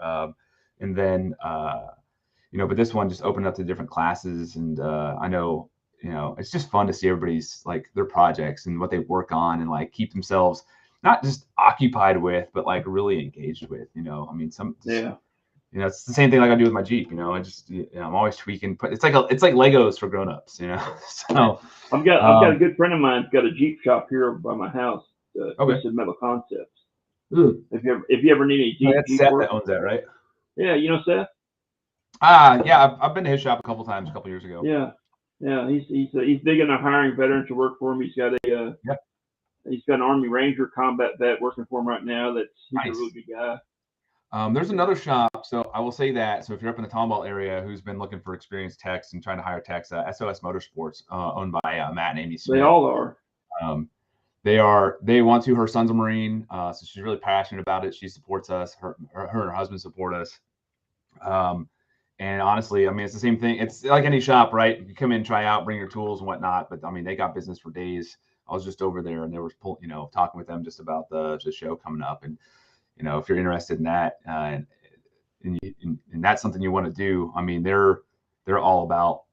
And then, but this one just opened up to different classes. And I know, it's just fun to see everybody's like their projects and what they work on and like keep themselves not just occupied with, but like really engaged with, it's the same thing like I do with my Jeep, I'm always tweaking, but it's like Legos for grownups, so I've got a good friend of mine who's got a Jeep shop here by my house. Twisted Metal Concepts. If you ever need any Jeep, that's Seth that owns that, right? Yeah, Seth. I've been to his shop a couple times, a couple years ago. Yeah. He's big into hiring veterans to work for him. He's got he's got an Army Ranger combat vet working for him right now. He's nice. A really good guy. There's another shop, so I will say that. So if you're up in the Tomball area who's been looking for experienced techs and trying to hire techs, SOS Motorsports, owned by Matt and Amy Smith. They all are. They want to. Her son's a Marine, so she's really passionate about it. She supports us. Her and her husband support us. And honestly, it's the same thing. It's like any shop, right? You come in, try out, bring your tools and whatnot. But they got business for days. I was just over there, and they were talking with them just about the show coming up, and if you're interested in that, and that's something you want to do, they're all about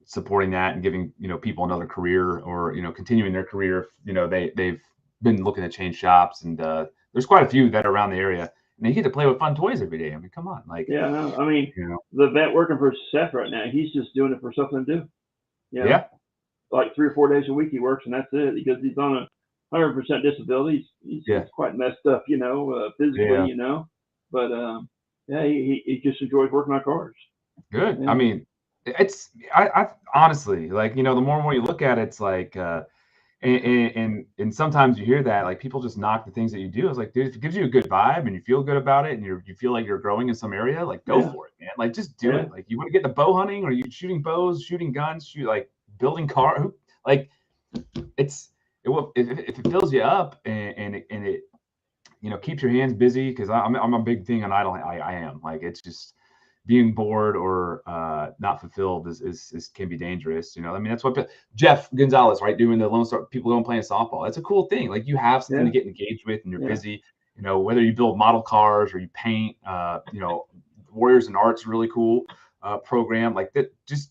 supporting that and giving people another career or continuing their career. They've been looking to change shops, and there's quite a few that are around the area, and they get to play with fun toys every day. Come on, the vet working for Seth right now, he's just doing it for something to do. Yeah. Like 3 or 4 days a week he works, and that's it, because he's on a 100% disability. He's quite messed up, physically, but he just enjoys working on cars. Good. Yeah. I honestly, the more and more you look at it, it's like, and sometimes you hear that, like, people just knock the things that you do. It's like, dude, if it gives you a good vibe and you feel good about it and you feel like you're growing in some area, like, go for it, man. Like, just do it. Like, you want to get into bow hunting, or you shooting bows, shooting guns, building cars, like, if it fills you up and it keeps your hands busy, because I'm a big thing on idle. I am, like, it's just being bored or not fulfilled is can be dangerous. That's what Jeff Gonzalez, right, doing the Lone Star, people going playing softball. That's a cool thing. Like, you have something to get engaged with, and you're busy. Whether you build model cars or you paint. Warriors and Art's really cool program like that. Just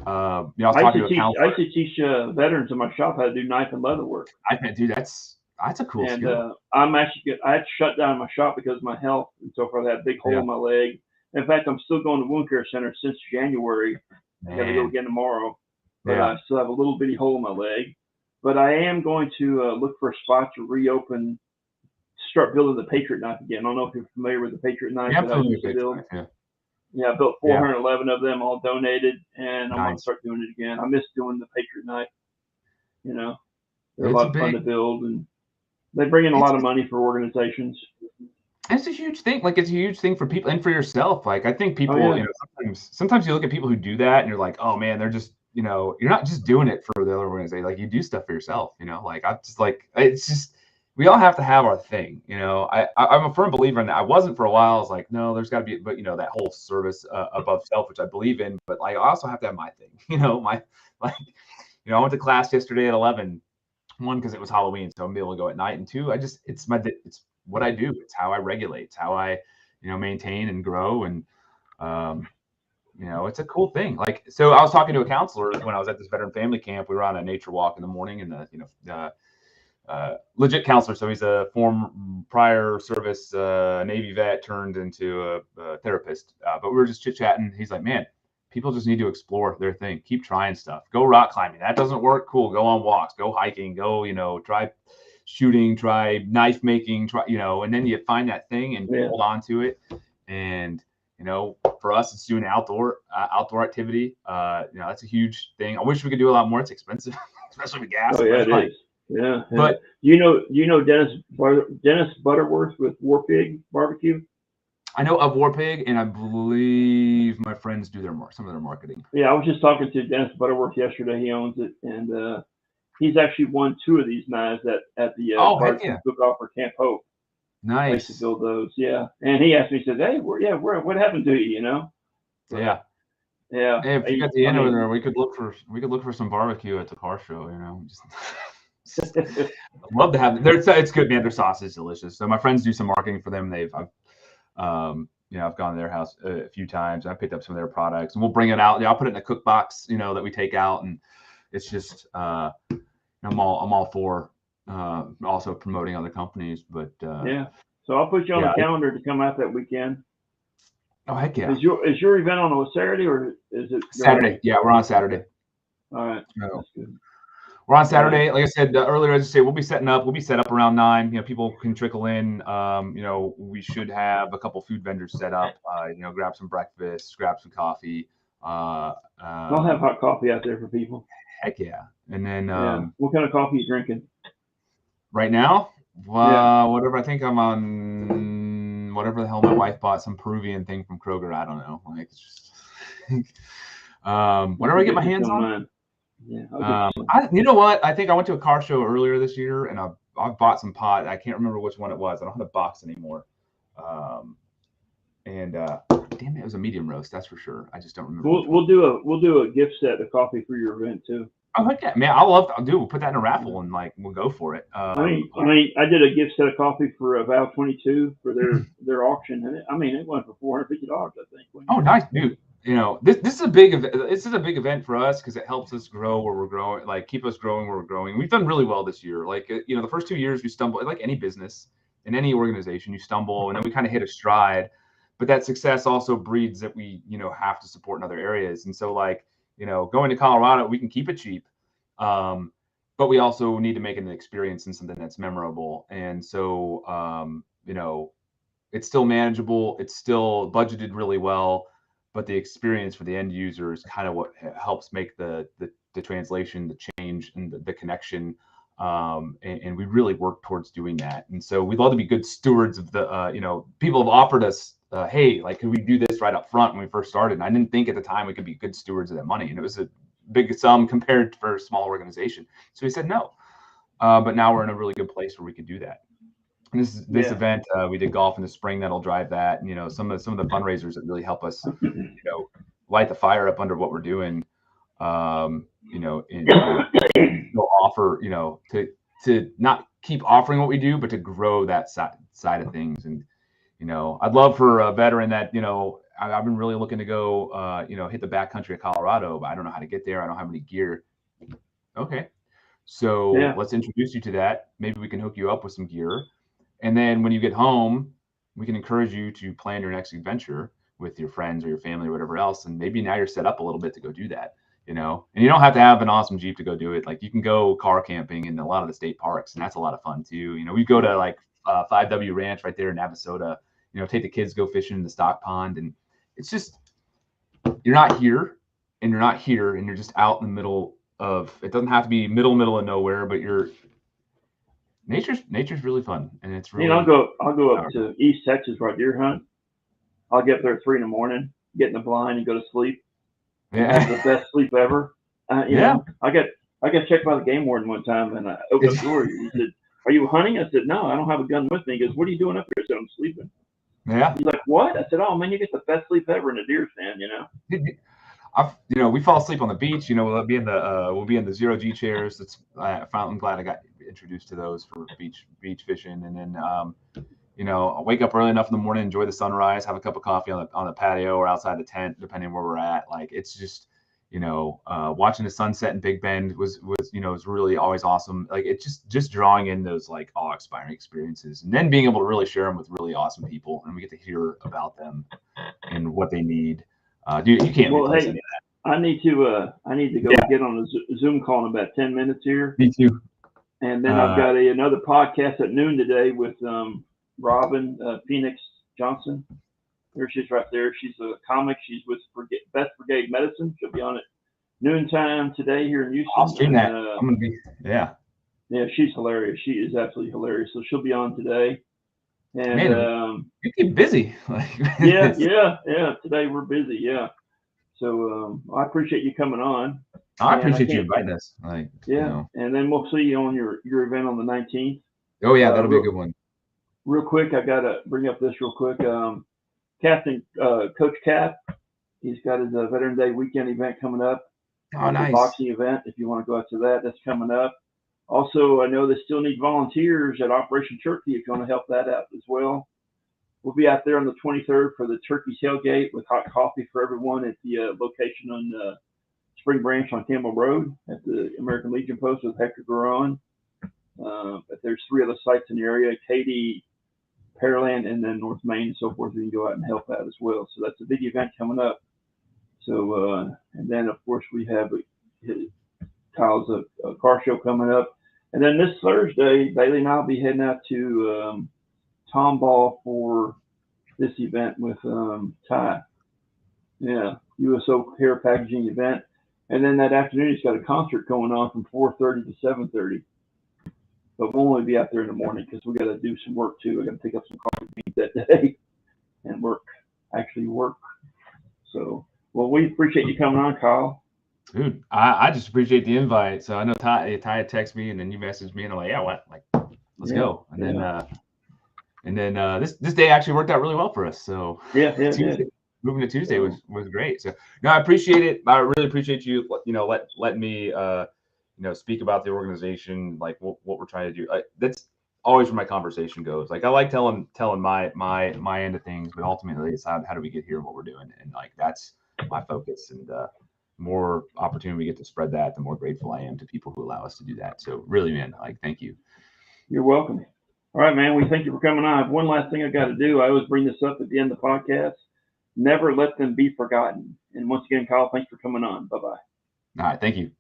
I was talking to a counselor. I used to teach veterans in my shop how to do knife and leather work. I can't do that's a cool And skill. I'm actually I had to shut down my shop because of my health and so forth. I had a big hole in my leg. In fact, I'm still going to wound care center since January. I got to go again tomorrow, but I still have a little bitty hole in my leg. But I am going to look for a spot to reopen, start building the Patriot knife again. I don't know if you're familiar with the Patriot knife that I used to build. Yeah, I built 411 of them, all donated, and I'm going to start doing it again. I miss doing the Patriot knife. You know, they're a lot of fun to build, and they bring in a lot of money for organizations. It's a huge thing. Like, it's a huge thing for people and for yourself. Like, I think people, you know, sometimes you look at people who do that and you're like, oh man, they're just, you know, you're not just doing it for the other organization. Like, you do stuff for yourself, you know, like I'm just like, it's just, we all have to have our thing, you know. I'm a firm believer in that. I wasn't for a while. I was like, no, there's got to be, but you know, that whole service above self, which I believe in, but like, I also have to have my thing, you know, like, you know, I went to class yesterday at 11, one, because it was Halloween, so I'm able to go at night, and two, it's what I do. It's how I regulate. It's how I, you know, maintain and grow. And, you know, it's a cool thing. Like, so I was talking to a counselor when I was at this veteran family camp. We were on a nature walk in the morning, and you know, legit counselor. So he's a prior service Navy vet turned into a therapist. But we were just chit chatting. He's like, man, people just need to explore their thing. Keep trying stuff. Go rock climbing. That doesn't work. Cool. Go on walks. Go hiking. Go, you know, try shooting, try knife making, try, you know, and then you find that thing and hold on to it. And, you know, for us, it's doing outdoor activity. You know, that's a huge thing. I wish we could do a lot more. It's expensive, especially with gas. Oh yeah, it is. Yeah. But you know Dennis Butterworth with War Pig Barbecue? I know of War Pig, and I believe my friends do some of their marketing. Yeah, I was just talking to Dennis Butterworth yesterday. He owns it, and he's actually won 2 of these knives at the barbecue cook-off for Camp Hope. Nice. I used to build those, yeah. And he asked me, he said, "Hey, what happened to you? You know?" Yeah. Yeah. Hey, if you got the end over there, we could look for some barbecue at the car show. You know, I'd love to have. It's good, man. Their sauce is delicious. So my friends do some marketing for them. You know, I've gone to their house a few times. I picked up some of their products, and we'll bring it out. I'll put it in a cook box, you know, that we take out, and it's just I'm all for also promoting other companies. But yeah, so I'll put you on the calendar to come out that weekend. Oh heck yeah! Is your event on a Saturday or is it Saturday? Yeah, we're on Saturday. All right, that's good. We're on Saturday. Like I said earlier, as I say, we'll be set up around 9. You know, people can trickle in. You know, we should have a couple food vendors set up. You know, grab some breakfast, grab some coffee. I'll have hot coffee out there for people. Heck yeah! And then, what kind of coffee are you drinking right now? Whatever. I think I'm on whatever the hell my wife bought, some Peruvian thing from Kroger. I don't know. Like, it's just whatever I get my hands on. Yeah. You know what? I think I went to a car show earlier this year, and I bought some pot. I can't remember which one it was. I don't have the box anymore. Damn it, it was a medium roast. That's for sure. I just don't remember. We'll do a gift set of coffee for your event too. Oh heck yeah, man! We'll put that in a raffle and like we'll go for it. I did a gift set of coffee for Val 22 for their auction, and it went for $450, I think. Oh, nice, dude. You know, this is a big event. This is a big event for us because it helps us grow where we're growing, like keep us growing where we're growing. We've done really well this year. Like, you know, the first 2 years we stumbled, like any business in any organization, you stumble, and then we kind of hit a stride. But that success also breeds that we, you know, have to support in other areas. And so, like, you know, going to Colorado, we can keep it cheap, but we also need to make it an experience and something that's memorable. And so, you know, it's still manageable. It's still budgeted really well. But the experience for the end user is kind of what helps make the translation, the change, and the connection. And we really work towards doing that. And so we'd love to be good stewards of the, you know, people have offered us, hey, like, could we do this right up front when we first started? And I didn't think at the time we could be good stewards of that money. And it was a big sum compared for a small organization. So we said no. But now we're in a really good place where we could do that. And this event, we did golf in the spring that'll drive that, and you know, some of the fundraisers that really help us, you know, light the fire up under what we're doing, you know, and offer, you know, to not keep offering what we do, but to grow that side of things. And you know, I'd love for a veteran that, you know, I've been really looking to go, hit the backcountry of Colorado, but I don't know how to get there. I don't have any gear. Okay. So Yeah. let's introduce you to that. Maybe we can hook you up with some gear. And then when you get home, we can encourage you to plan your next adventure with your friends or your family or whatever else. And maybe now you're set up a little bit to go do that, and you don't have to have an awesome Jeep to go do it. Like you can go car camping in a lot of the state parks, and that's a lot of fun too. We go to like 5W Ranch right there in Navasota, take the kids, go fishing in the stock pond. And it's just, you're not here and you're not here and you're just out in the middle of, it doesn't have to be middle of nowhere, but nature's really fun. And it's really, I'll go up to East Texas where I deer hunt. I'll get up there at 3 a.m, get in the blind and go to sleep. yeah. That's the best sleep ever. I got checked by the game warden one time, and I opened up the door. He said, "Are you hunting?" I said, "No, I don't have a gun with me." He goes, "What are you doing up here?" I said, "I'm sleeping." Yeah. He's like, "What?" I said, "Oh man, you get the best sleep ever in a deer stand, We fall asleep on the beach. We'll be in the 0G chairs. I'm glad I got introduced to those for beach fishing. And then, I'll wake up early enough in the morning, enjoy the sunrise, have a cup of coffee on the patio or outside the tent, depending where we're at. Like it's just, watching the sunset in Big Bend was really always awesome. Like it's just drawing in those like awe-inspiring experiences, and then being able to really share them with really awesome people, and we get to hear about them and what they need. Dude, you can't replace any of that. I need to go get on a Zoom call in about 10 minutes here. Me too. And then I've got another podcast at noon today with Robin Phoenix Johnson. There she is right there. She's a comic. She's with Best Brigade Medicine. She'll be on at noontime today here in Houston. I'll stream that. I'm gonna be Yeah, she's hilarious. She is absolutely hilarious. So she'll be on today. And man, you keep busy. yeah. Today we're busy. Yeah. So I appreciate you coming on. I appreciate you inviting us. And then we'll see you on your event on the 19th. Oh yeah, that'll be a good one. Real quick, I gotta bring up this real quick. Captain Coach Cap, he's got his Veteran Day weekend event coming up. Oh, nice. A boxing event. If you want to go out to that, that's coming up. Also, I know they still need volunteers at Operation Turkey if you want to help that out as well. We'll be out there on the 23rd for the Turkey Tailgate with hot coffee for everyone at the location on Spring Branch on Campbell Road at the American Legion Post with Hector Garon. But there's 3 other sites in the area, Katy, Pearland, and then North Main and so forth. You can go out and help out as well. So that's a big event coming up. So, and then of course we have Kyle's a car show coming up. And then this Thursday, Bailey and I'll be heading out to Tomball for this event with Ty. Yeah, USO Hair Packaging event. And then that afternoon, he's got a concert going on from 4:30 to 7:30. But we'll only be out there in the morning because we got to do some work too. I got to pick up some coffee beans that day and work. So, well, we appreciate you coming on, Kyle. Dude, I just appreciate the invite. So I know Ty had texted me, and then you messaged me, and I'm like, yeah, what? Like, let's go. And then this day actually worked out really well for us. So moving to Tuesday was great. So no, I appreciate it. I really appreciate you. Let me speak about the organization, like what we're trying to do. That's always where my conversation goes. Like I like telling my end of things, but ultimately it's how do we get here and what we're doing, and like that's my focus. And more opportunity we get to spread that, the more grateful I am to people who allow us to do that. So really, man, like thank you. You're welcome. All right, man. We thank you for coming on. I have one last thing I got to do. I always bring this up at the end of the podcast. Never let them be forgotten. And once again, Kyle, thanks for coming on. Bye-bye. All right. Thank you.